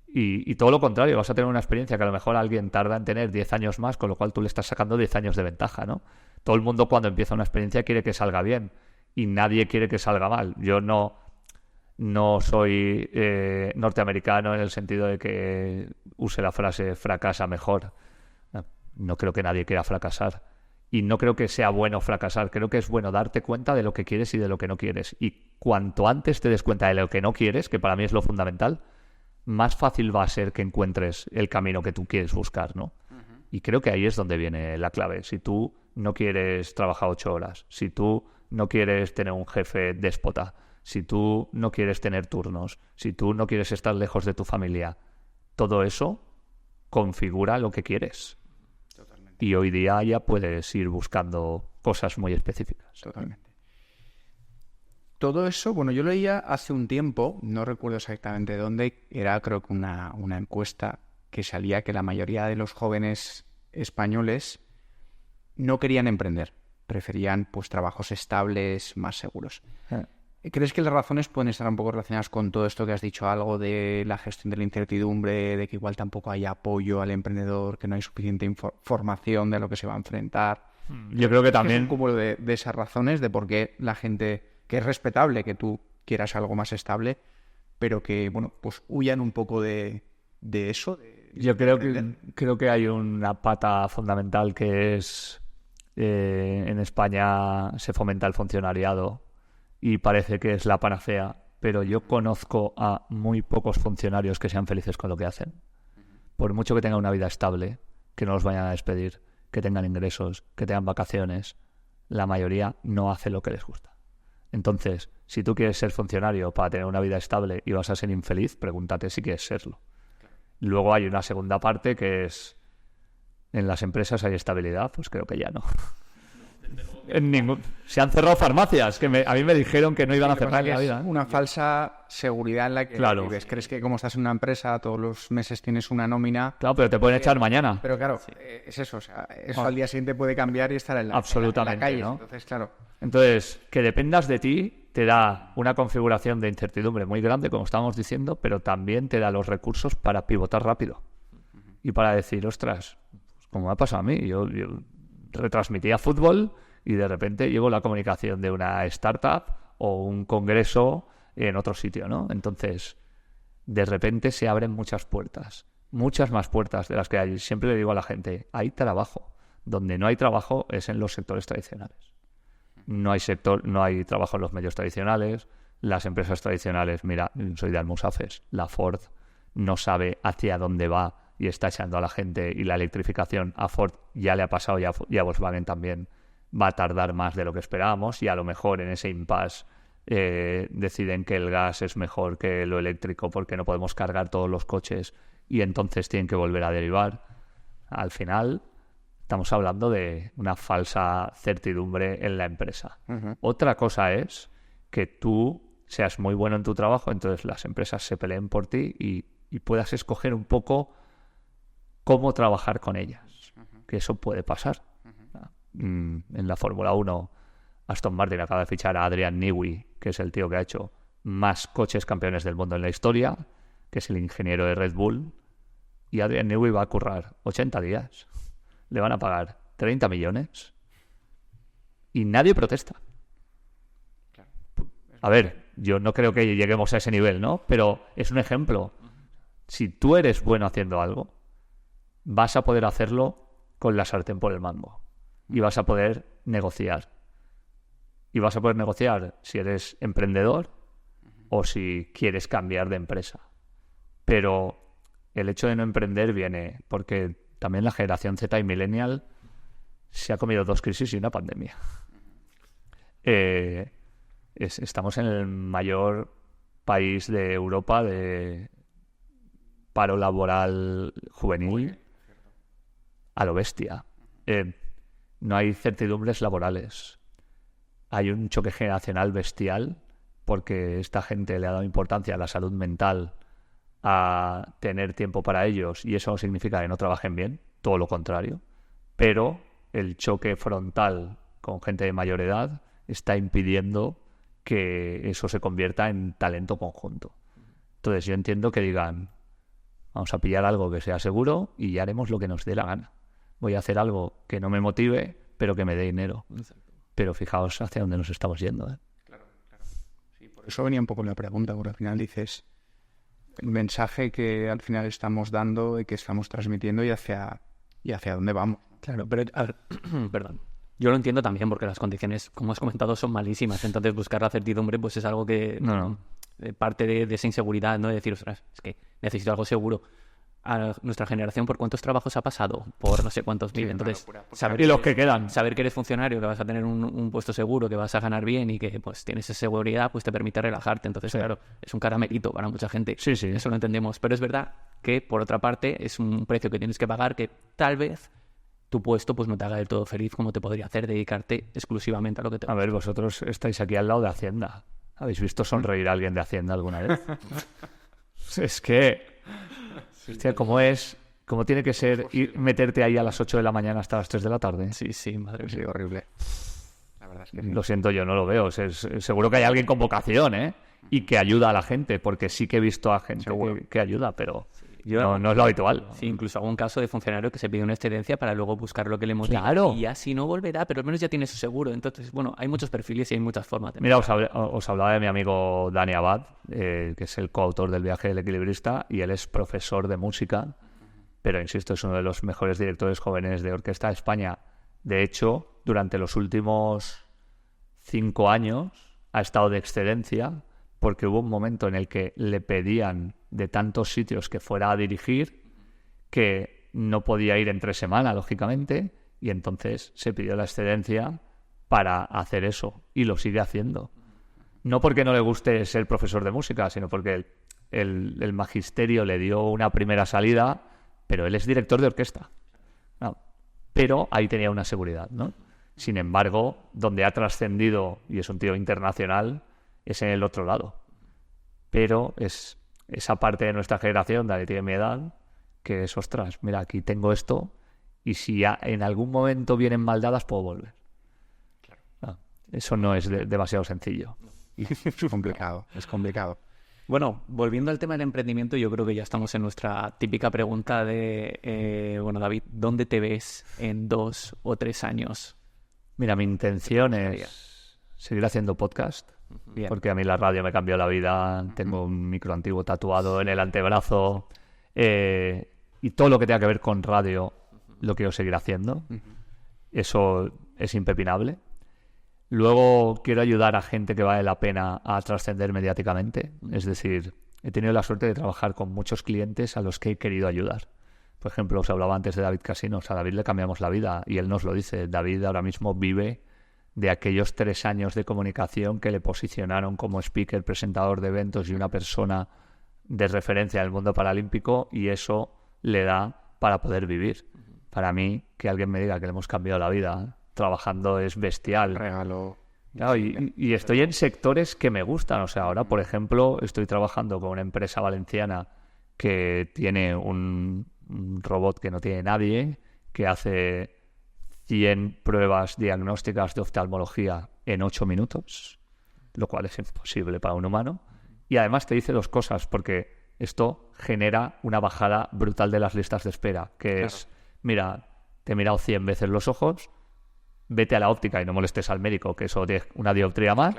Y todo lo contrario, vas a tener una experiencia que a lo mejor alguien tarda en tener 10 años más, con lo cual tú le estás sacando 10 años de ventaja, ¿no? Todo el mundo cuando empieza una experiencia quiere que salga bien y nadie quiere que salga mal. Yo no soy norteamericano en el sentido de que use la frase fracasa mejor. No creo que nadie quiera fracasar. Y no creo que sea bueno fracasar. Creo que es bueno darte cuenta de lo que quieres y de lo que no quieres. Y cuanto antes te des cuenta de lo que no quieres, que para mí es lo fundamental, más fácil va a ser que encuentres el camino que tú quieres buscar, ¿no? Y creo que ahí es donde viene la clave. Si tú no quieres trabajar 8 horas, si tú no quieres tener un jefe déspota, si tú no quieres tener turnos, si tú no quieres estar lejos de tu familia, todo eso configura lo que quieres. Totalmente. Y hoy día ya puedes ir buscando cosas muy específicas. Totalmente. Todo eso, bueno, yo leía hace un tiempo, no recuerdo exactamente dónde, era creo que una encuesta que salía que la mayoría de los jóvenes españoles no querían emprender, preferían pues trabajos estables, más seguros. ¿Crees que las razones pueden estar un poco relacionadas con todo esto que has dicho? Algo de la gestión de la incertidumbre, de que igual tampoco hay apoyo al emprendedor, que no hay suficiente información de lo que se va a enfrentar. Yo creo que también... Es un cúmulo de esas razones de por qué la gente, que es respetable que tú quieras algo más estable, pero que, bueno, pues huyan un poco de eso. Yo creo que hay una pata fundamental que es en España se fomenta el funcionariado y parece que es la panacea, pero yo conozco a muy pocos funcionarios que sean felices con lo que hacen. Por mucho que tengan una vida estable, que no los vayan a despedir, que tengan ingresos, que tengan vacaciones, la mayoría no hace lo que les gusta. Entonces, si tú quieres ser funcionario para tener una vida estable y vas a ser infeliz, pregúntate si quieres serlo. Luego hay una segunda parte que es, en las empresas hay estabilidad, pues creo que ya no. Se han cerrado farmacias, que a mí me dijeron que no iban a cerrar en la vida. Una falsa seguridad en la que vives. Crees que como estás en una empresa, todos los meses tienes una nómina. Claro, pero te pueden echar mañana. Pero claro, es eso. O sea, eso al día siguiente puede cambiar y estar en la calle, ¿no? Entonces, claro. Entonces, que dependas de ti te da una configuración de incertidumbre muy grande, como estábamos diciendo, pero también te da los recursos para pivotar rápido. Y para decir, ostras, como me ha pasado a mí, yo retransmitía fútbol y de repente llevo la comunicación de una startup o un congreso en otro sitio, ¿no? Entonces, de repente se abren muchas puertas, muchas más puertas de las que hay. Siempre le digo a la gente, hay trabajo. Donde no hay trabajo es en los sectores tradicionales. No hay trabajo en los medios tradicionales. Las empresas tradicionales, mira, soy de Almusafes, la Ford no sabe hacia dónde va y está echando a la gente, y la electrificación a Ford ya le ha pasado y a Volkswagen también va a tardar más de lo que esperábamos, y a lo mejor en ese impasse deciden que el gas es mejor que lo eléctrico porque no podemos cargar todos los coches y entonces tienen que volver a derivar. Al final estamos hablando de una falsa certidumbre en la empresa. Otra cosa es que tú seas muy bueno en tu trabajo, entonces las empresas se peleen por ti y puedas escoger un poco cómo trabajar con ellas. Que eso puede pasar. En la Fórmula 1, Aston Martin acaba de fichar a Adrian Newey, que es el tío que ha hecho más coches campeones del mundo en la historia, que es el ingeniero de Red Bull, y Adrian Newey va a currar 80 días. Le van a pagar 30 millones y nadie protesta. A ver, yo no creo que lleguemos a ese nivel, ¿no? Pero es un ejemplo. Si tú eres bueno haciendo algo, vas a poder hacerlo con la sartén por el mango. Y vas a poder negociar. Y vas a poder negociar si eres emprendedor o si quieres cambiar de empresa. Pero el hecho de no emprender viene porque también la generación Z y Millennial se ha comido 2 crisis y una pandemia. Estamos en el mayor país de Europa de paro laboral juvenil a lo bestia. No hay certidumbres laborales. Hay un choque generacional bestial porque esta gente le ha dado importancia a la salud mental, a tener tiempo para ellos, y eso no significa que no trabajen bien, todo lo contrario. Pero el choque frontal con gente de mayor edad está impidiendo que eso se convierta en talento conjunto. Entonces yo entiendo que digan, vamos a pillar algo que sea seguro y ya haremos lo que nos dé la gana. Voy a hacer algo que no me motive, pero que me dé dinero. Exacto. Pero fijaos hacia dónde nos estamos yendo, ¿eh? Claro. Sí, por eso venía un poco la pregunta, porque al final dices el mensaje que al final estamos dando y que estamos transmitiendo y hacia dónde vamos. Claro, pero a ver, perdón. Yo lo entiendo también porque las condiciones, como has comentado, son malísimas. Entonces buscar la certidumbre pues es algo que parte de esa inseguridad, ¿no? De decir, ostras, es que necesito algo seguro. A nuestra generación, ¿por cuántos trabajos ha pasado? Por no sé cuántos mil. Entonces, y los que quedan. Saber que eres funcionario, que vas a tener un puesto seguro, que vas a ganar bien y que pues tienes esa seguridad, pues te permite relajarte. Entonces, claro, es un caramelito para mucha gente. Sí. Eso lo entendemos. Pero es verdad que, por otra parte, es un precio que tienes que pagar que tal vez tu puesto pues no te haga del todo feliz como te podría hacer dedicarte exclusivamente a lo que te gusta. A ver, vosotros estáis aquí al lado de Hacienda. ¿Habéis visto sonreír a alguien de Hacienda alguna vez? Es que... Hostia, ¿cómo tiene que ser ir, meterte ahí a las 8 de la mañana hasta las 3 de la tarde? Sí, madre mía. Sí, horrible. La verdad es que sí. Lo siento, yo no lo veo. Seguro que hay alguien con vocación, ¿eh? Y que ayuda a la gente, porque sí que he visto a gente que ayuda, pero no es lo habitual. Sí, incluso algún caso de funcionario que se pide una excedencia para luego buscar lo que le motiva. Claro. Y así no volverá, pero al menos ya tiene su seguro. Entonces, bueno, hay muchos perfiles y hay muchas formas. Mira, os hablaba de mi amigo Dani Abad, que es el coautor del Viaje del Equilibrista, y él es profesor de música, pero insisto, es uno de los mejores directores jóvenes de orquesta de España. De hecho, durante los últimos 5 años ha estado de excedencia porque hubo un momento en el que le pedían de tantos sitios que fuera a dirigir que no podía ir entre semana, lógicamente, y entonces se pidió la excedencia para hacer eso, y lo sigue haciendo. No porque no le guste ser profesor de música, sino porque el magisterio le dio una primera salida, pero él es director de orquesta. No, pero ahí tenía una seguridad, ¿no? Sin embargo, donde ha trascendido, y es un tío internacional, es en el otro lado. Pero es esa parte de nuestra generación, Dani tiene mi edad, que es, ostras, mira, aquí tengo esto, y si ya en algún momento vienen mal dadas, puedo volver. Claro. No, eso no es demasiado sencillo. Es complicado, es complicado. Bueno, volviendo al tema del emprendimiento, yo creo que ya estamos en nuestra típica pregunta de, bueno, David, ¿dónde te ves en 2 o 3 años? Mira, mi intención es seguir haciendo podcast. Bien. Porque a mí la radio me cambió la vida. Tengo un micro antiguo tatuado en el antebrazo. Y todo lo que tenga que ver con radio lo quiero seguir haciendo. Eso es impepinable. Luego quiero ayudar a gente que vale la pena a trascender mediáticamente. Es decir, he tenido la suerte de trabajar con muchos clientes a los que he querido ayudar. Por ejemplo, os hablaba antes de David Casinos. A David le cambiamos la vida y él nos lo dice. David ahora mismo vive de aquellos 3 años de comunicación que le posicionaron como speaker, presentador de eventos y una persona de referencia en el mundo paralímpico, y eso le da para poder vivir. Para mí, que alguien me diga que le hemos cambiado la vida trabajando es bestial. Regalo. Claro, y estoy en sectores que me gustan. O sea, ahora, por ejemplo, estoy trabajando con una empresa valenciana que tiene un robot que no tiene nadie, que hace 100 pruebas diagnósticas de oftalmología en 8 minutos, lo cual es imposible para un humano. Y además te dice 2 cosas, porque esto genera una bajada brutal de las listas de espera, que es, mira, te he mirado 100 veces los ojos, vete a la óptica y no molestes al médico, que eso tiene una dioptría más,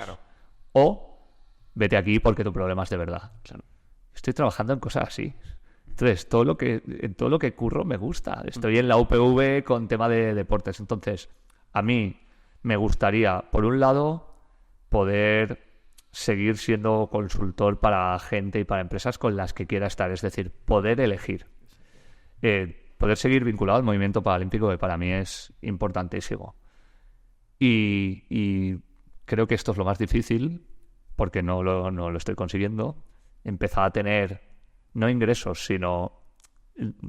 o vete aquí porque tu problema es de verdad. Estoy trabajando en cosas así. Entonces, en todo lo que curro me gusta. Estoy en la UPV con tema de deportes. Entonces, a mí me gustaría, por un lado, poder seguir siendo consultor para gente y para empresas con las que quiera estar. Es decir, poder elegir. Poder seguir vinculado al movimiento paralímpico, que para mí es importantísimo. Y creo que esto es lo más difícil, porque no lo estoy consiguiendo. Empezar a tener no ingresos, sino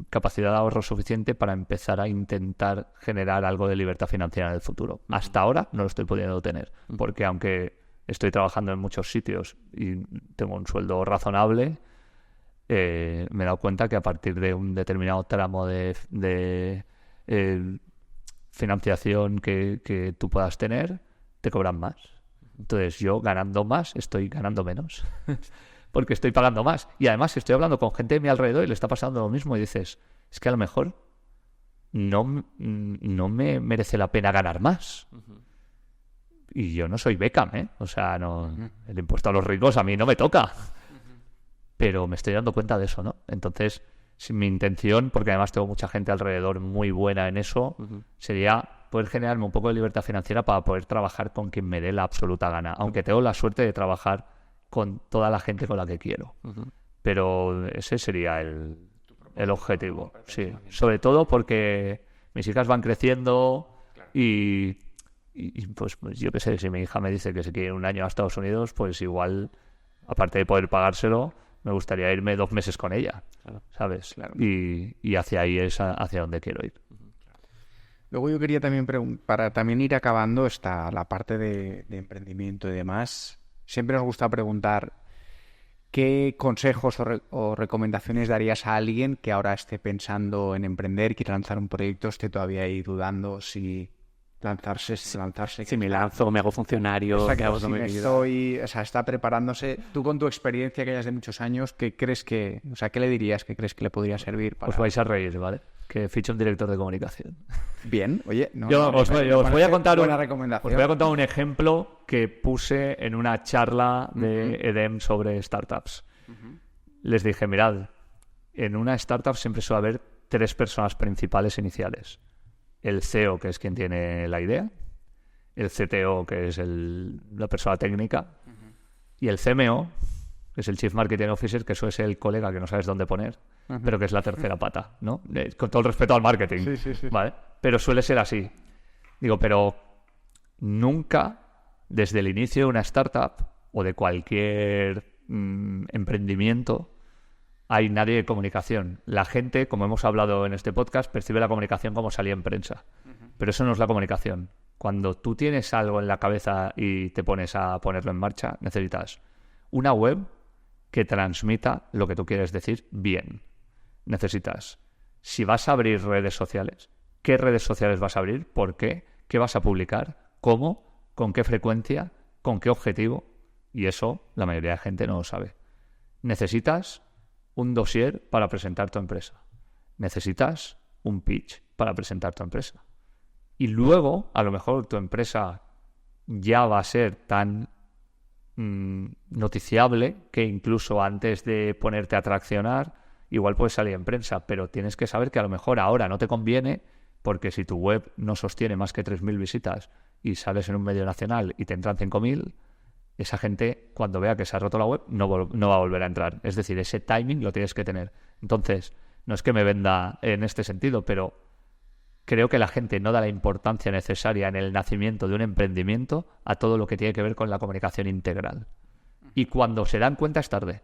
capacidad de ahorro suficiente para empezar a intentar generar algo de libertad financiera en el futuro. Hasta ahora no lo estoy pudiendo tener, porque aunque estoy trabajando en muchos sitios y tengo un sueldo razonable, me he dado cuenta que a partir de un determinado tramo de financiación que tú puedas tener, te cobran más. Entonces yo, ganando más, estoy ganando menos. Porque estoy pagando más. Y además estoy hablando con gente de mi alrededor y le está pasando lo mismo. Y dices, es que a lo mejor no me merece la pena ganar más. Y yo no soy Beckham, ¿eh? O sea, no, el impuesto a los ricos a mí no me toca. Pero me estoy dando cuenta de eso, ¿no? Entonces, mi intención, porque además tengo mucha gente alrededor muy buena en eso, sería poder generarme un poco de libertad financiera para poder trabajar con quien me dé la absoluta gana. Aunque tengo la suerte de trabajar con toda la gente con la que quiero. Pero ese sería el objetivo. Sí. Sobre todo porque mis hijas van creciendo y pues yo qué sé, si mi hija me dice que se quiere ir un año a Estados Unidos, pues igual, aparte de poder pagárselo, me gustaría irme 2 meses con ella, ¿sabes? Y hacia ahí es hacia donde quiero ir. Luego yo quería también para también ir acabando la parte de emprendimiento y demás. Siempre nos gusta preguntar qué consejos o recomendaciones darías a alguien que ahora esté pensando en emprender, quiere lanzar un proyecto, esté todavía ahí dudando si lanzarse. Si me lanzo, me hago funcionario, ¿qué hago con mi vida? Está preparándose. Tú, con tu experiencia que hayas de muchos años, ¿qué crees ¿qué le dirías? ¿Qué crees que le podría servir para...? Os vais a reír, ¿vale? Que fiche un director de comunicación. Bien, oye, os voy a contar un ejemplo que puse en una charla de EDEM sobre startups. Les dije, mirad, en una startup siempre suele haber 3 personas principales iniciales. El CEO, que es quien tiene la idea, el CTO, que es la persona técnica, y el CMO, que es el Chief Marketing Officer, que eso es el colega que no sabes dónde poner, pero que es la tercera pata, ¿no? Con todo el respeto al marketing, sí. ¿vale? Pero suele ser así. Digo, pero nunca, desde el inicio de una startup o de cualquier emprendimiento, hay nadie de comunicación. La gente, como hemos hablado en este podcast, percibe la comunicación como salía en prensa. Pero eso no es la comunicación. Cuando tú tienes algo en la cabeza y te pones a ponerlo en marcha, necesitas una web que transmita lo que tú quieres decir bien. Necesitas, si vas a abrir redes sociales, ¿qué redes sociales vas a abrir? ¿Por qué? ¿Qué vas a publicar? ¿Cómo? ¿Con qué frecuencia? ¿Con qué objetivo? Y eso la mayoría de gente no lo sabe. Necesitas un dossier para presentar tu empresa. Necesitas un pitch para presentar tu empresa. Y luego, a lo mejor tu empresa ya va a ser tan noticiable que incluso antes de ponerte a traccionar, igual puedes salir en prensa, pero tienes que saber que a lo mejor ahora no te conviene, porque si tu web no sostiene más que 3.000 visitas y sales en un medio nacional y te entran 5.000, esa gente, cuando vea que se ha roto la web, no va a volver a entrar. Es decir, ese timing lo tienes que tener. Entonces, no es que me venda en este sentido, pero creo que la gente no da la importancia necesaria en el nacimiento de un emprendimiento a todo lo que tiene que ver con la comunicación integral. Y cuando se dan cuenta es tarde.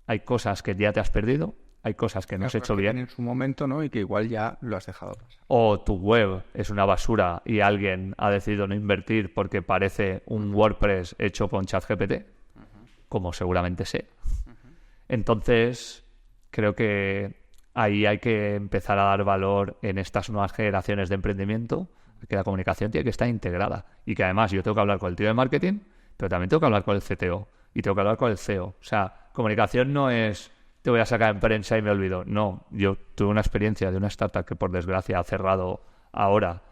Hay cosas que ya te has perdido, hay cosas que no has hecho bien. En su momento, ¿no? Y que igual ya lo has dejado pasar. O tu web es una basura y alguien ha decidido no invertir porque parece un WordPress hecho con ChatGPT, como seguramente sé. Entonces, creo que ahí hay que empezar a dar valor en estas nuevas generaciones de emprendimiento, que la comunicación tiene que estar integrada. Y que además yo tengo que hablar con el tío de marketing, pero también tengo que hablar con el CTO y tengo que hablar con el CEO. O sea, comunicación no es te voy a sacar en prensa y me olvido. No, yo tuve una experiencia de una startup que por desgracia ha cerrado ahora,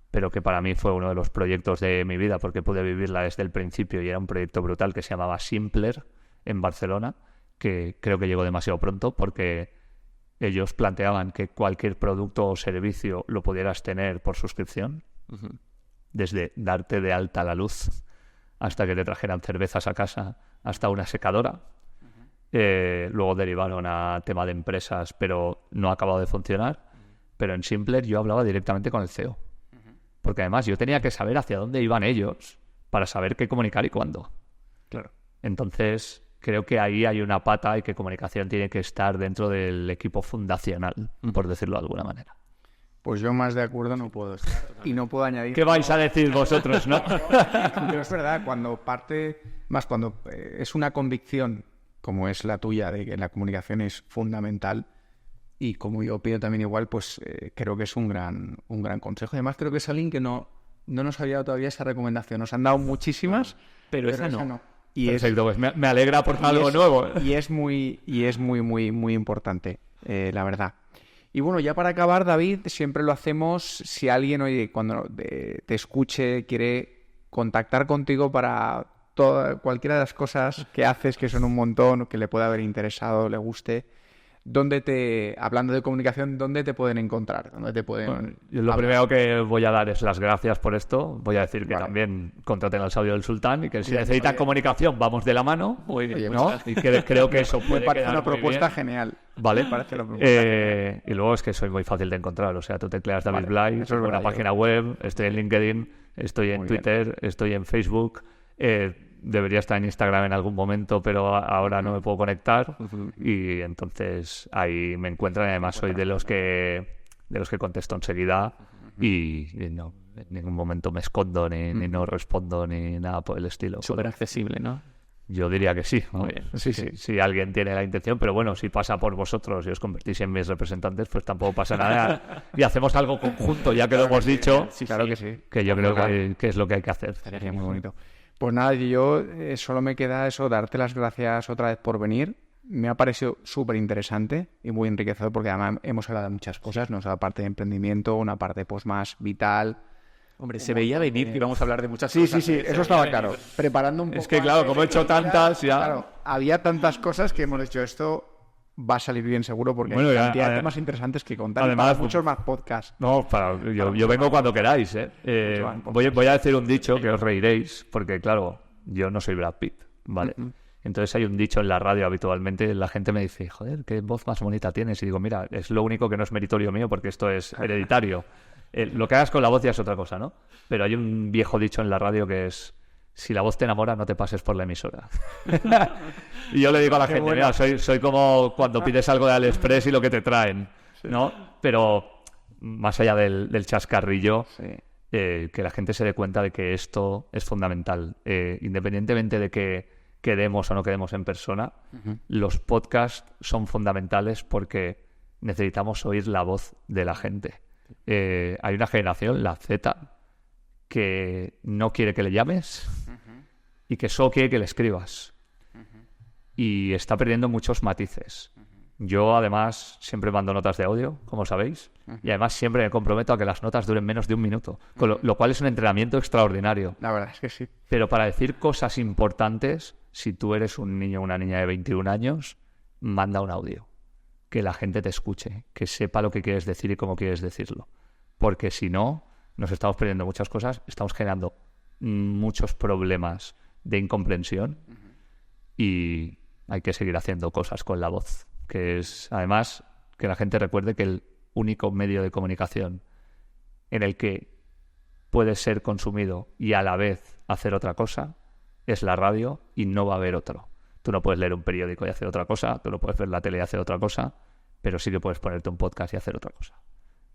pero que para mí fue uno de los proyectos de mi vida porque pude vivirla desde el principio y era un proyecto brutal que se llamaba Simpler en Barcelona, que creo que llegó demasiado pronto porque ellos planteaban que cualquier producto o servicio lo pudieras tener por suscripción, desde darte de alta la luz hasta que te trajeran cervezas a casa, hasta una secadora. Luego derivaron a tema de empresas, pero no ha acabado de funcionar. Pero en Simpler yo hablaba directamente con el CEO. Porque además yo tenía que saber hacia dónde iban ellos para saber qué comunicar y cuándo. Claro. Entonces, creo que ahí hay una pata y que comunicación tiene que estar dentro del equipo fundacional, por decirlo de alguna manera. Pues yo más de acuerdo no puedo estar. Y no puedo añadir... ¿Qué vais a decir vosotros, no? Pero es verdad, cuando es una convicción como es la tuya, de que la comunicación es fundamental, y como yo opino también igual, pues creo que es un gran consejo. Además, creo que es alguien que no nos había dado todavía esa recomendación. Nos han dado muchísimas, pero esa no. Y perfecto, pues me alegra por algo nuevo. Y es muy importante, la verdad. Y bueno, ya para acabar, David, siempre lo hacemos, si alguien, oye, cuando te escuche, quiere contactar contigo para cualquiera de las cosas que haces, que son un montón, que le pueda haber interesado, le guste, hablando de comunicación, ¿dónde te pueden encontrar? ¿Dónde te pueden bueno, lo primero que voy a dar es las gracias por esto. Voy a decir que también contraten al sabio del sultán y que si necesitan comunicación, vamos de la mano. Muy bien, ¿no? Y que creo que eso puede parece quedar una propuesta bien. Genial. Vale. Parece una propuesta genial. Y luego es que soy muy fácil de encontrar. O sea, tú tecleas David Blay, eso es una verdad, página web, estoy en LinkedIn, estoy en Twitter, estoy en Facebook. Debería estar en Instagram en algún momento, pero ahora no me puedo conectar. Y entonces ahí me encuentran. Además soy de los que contesto enseguida y no, en ningún momento me escondo ni no respondo ni nada por el estilo. Súper accesible, ¿no? Yo diría que sí, ¿no? Muy bien. Sí. Si alguien tiene la intención, pero bueno, si pasa por vosotros y os convertís en mis representantes, pues tampoco pasa nada. Y hacemos algo conjunto, ya que lo hemos dicho. Sí, claro que sí. Que yo creo que es lo que hay que hacer. Sería muy bonito. Pues nada, yo solo me queda eso, darte las gracias otra vez por venir. Me ha parecido súper interesante y muy enriquecedor porque además hemos hablado de muchas cosas, ¿no? O sea, aparte de emprendimiento, una parte pues más vital. Hombre, se veía venir que íbamos a hablar de muchas cosas. Sí, eso estaba claro. Preparando un poco. Es que claro, como he hecho tantas ya... Claro, había tantas cosas que hemos dicho esto va a salir bien seguro porque bueno, hay cantidad de temas interesantes que contar. Además, para muchos más podcasts. No, yo vengo cuando queráis. Voy a decir un dicho que os reiréis, porque claro, yo no soy Brad Pitt, ¿vale? Entonces hay un dicho en la radio habitualmente, la gente me dice, joder, qué voz más bonita tienes. Y digo, mira, es lo único que no es meritorio mío porque esto es hereditario. Lo que hagas con la voz ya es otra cosa, ¿no? Pero hay un viejo dicho en la radio que es: si la voz te enamora, no te pases por la emisora. Y yo le digo a la gente, mira, soy como cuando pides algo de AliExpress y lo que te traen, ¿no? Pero más allá del chascarrillo, que la gente se dé cuenta de que esto es fundamental. Independientemente de que quedemos o no quedemos en persona, los podcasts son fundamentales porque necesitamos oír la voz de la gente. Hay una generación, la Z, que no quiere que le llames y que solo quiere que le escribas. Y está perdiendo muchos matices. Yo, además, siempre mando notas de audio, como sabéis, y además siempre me comprometo a que las notas duren menos de un minuto, con lo cual es un entrenamiento extraordinario. La verdad es que sí. Pero para decir cosas importantes, si tú eres un niño o una niña de 21 años, manda un audio. Que la gente te escuche, que sepa lo que quieres decir y cómo quieres decirlo. Porque si no, nos estamos perdiendo muchas cosas, estamos generando muchos problemas de incomprensión y hay que seguir haciendo cosas con la voz. Que es, además, que la gente recuerde que el único medio de comunicación en el que puedes ser consumido y a la vez hacer otra cosa es la radio y no va a haber otro. Tú no puedes leer un periódico y hacer otra cosa, tú no puedes ver la tele y hacer otra cosa, pero sí que puedes ponerte un podcast y hacer otra cosa.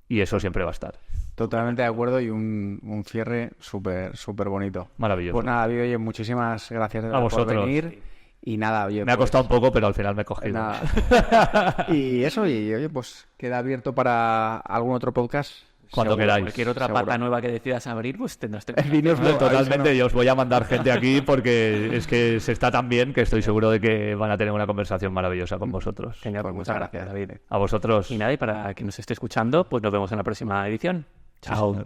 Y eso siempre va a estar. Totalmente de acuerdo y un cierre súper bonito. Maravilloso. Pues nada, David, oye, muchísimas gracias A vosotros. por venir. Y nada, oye, Me ha costado un poco, pero al final me he cogido. Nada. Y eso, y oye, pues queda abierto para algún otro podcast. Cuando queráis. Cualquier otra Seguro. pata nueva que decidas abrir, pues tendrás que... Totalmente, yo os voy a mandar gente aquí porque es que se está tan bien que estoy seguro de que van a tener una conversación maravillosa con vosotros. Genial, Pues muchas gracias, David. A vosotros. Y nada, y para quien nos esté escuchando, pues nos vemos en la próxima edición. Chao.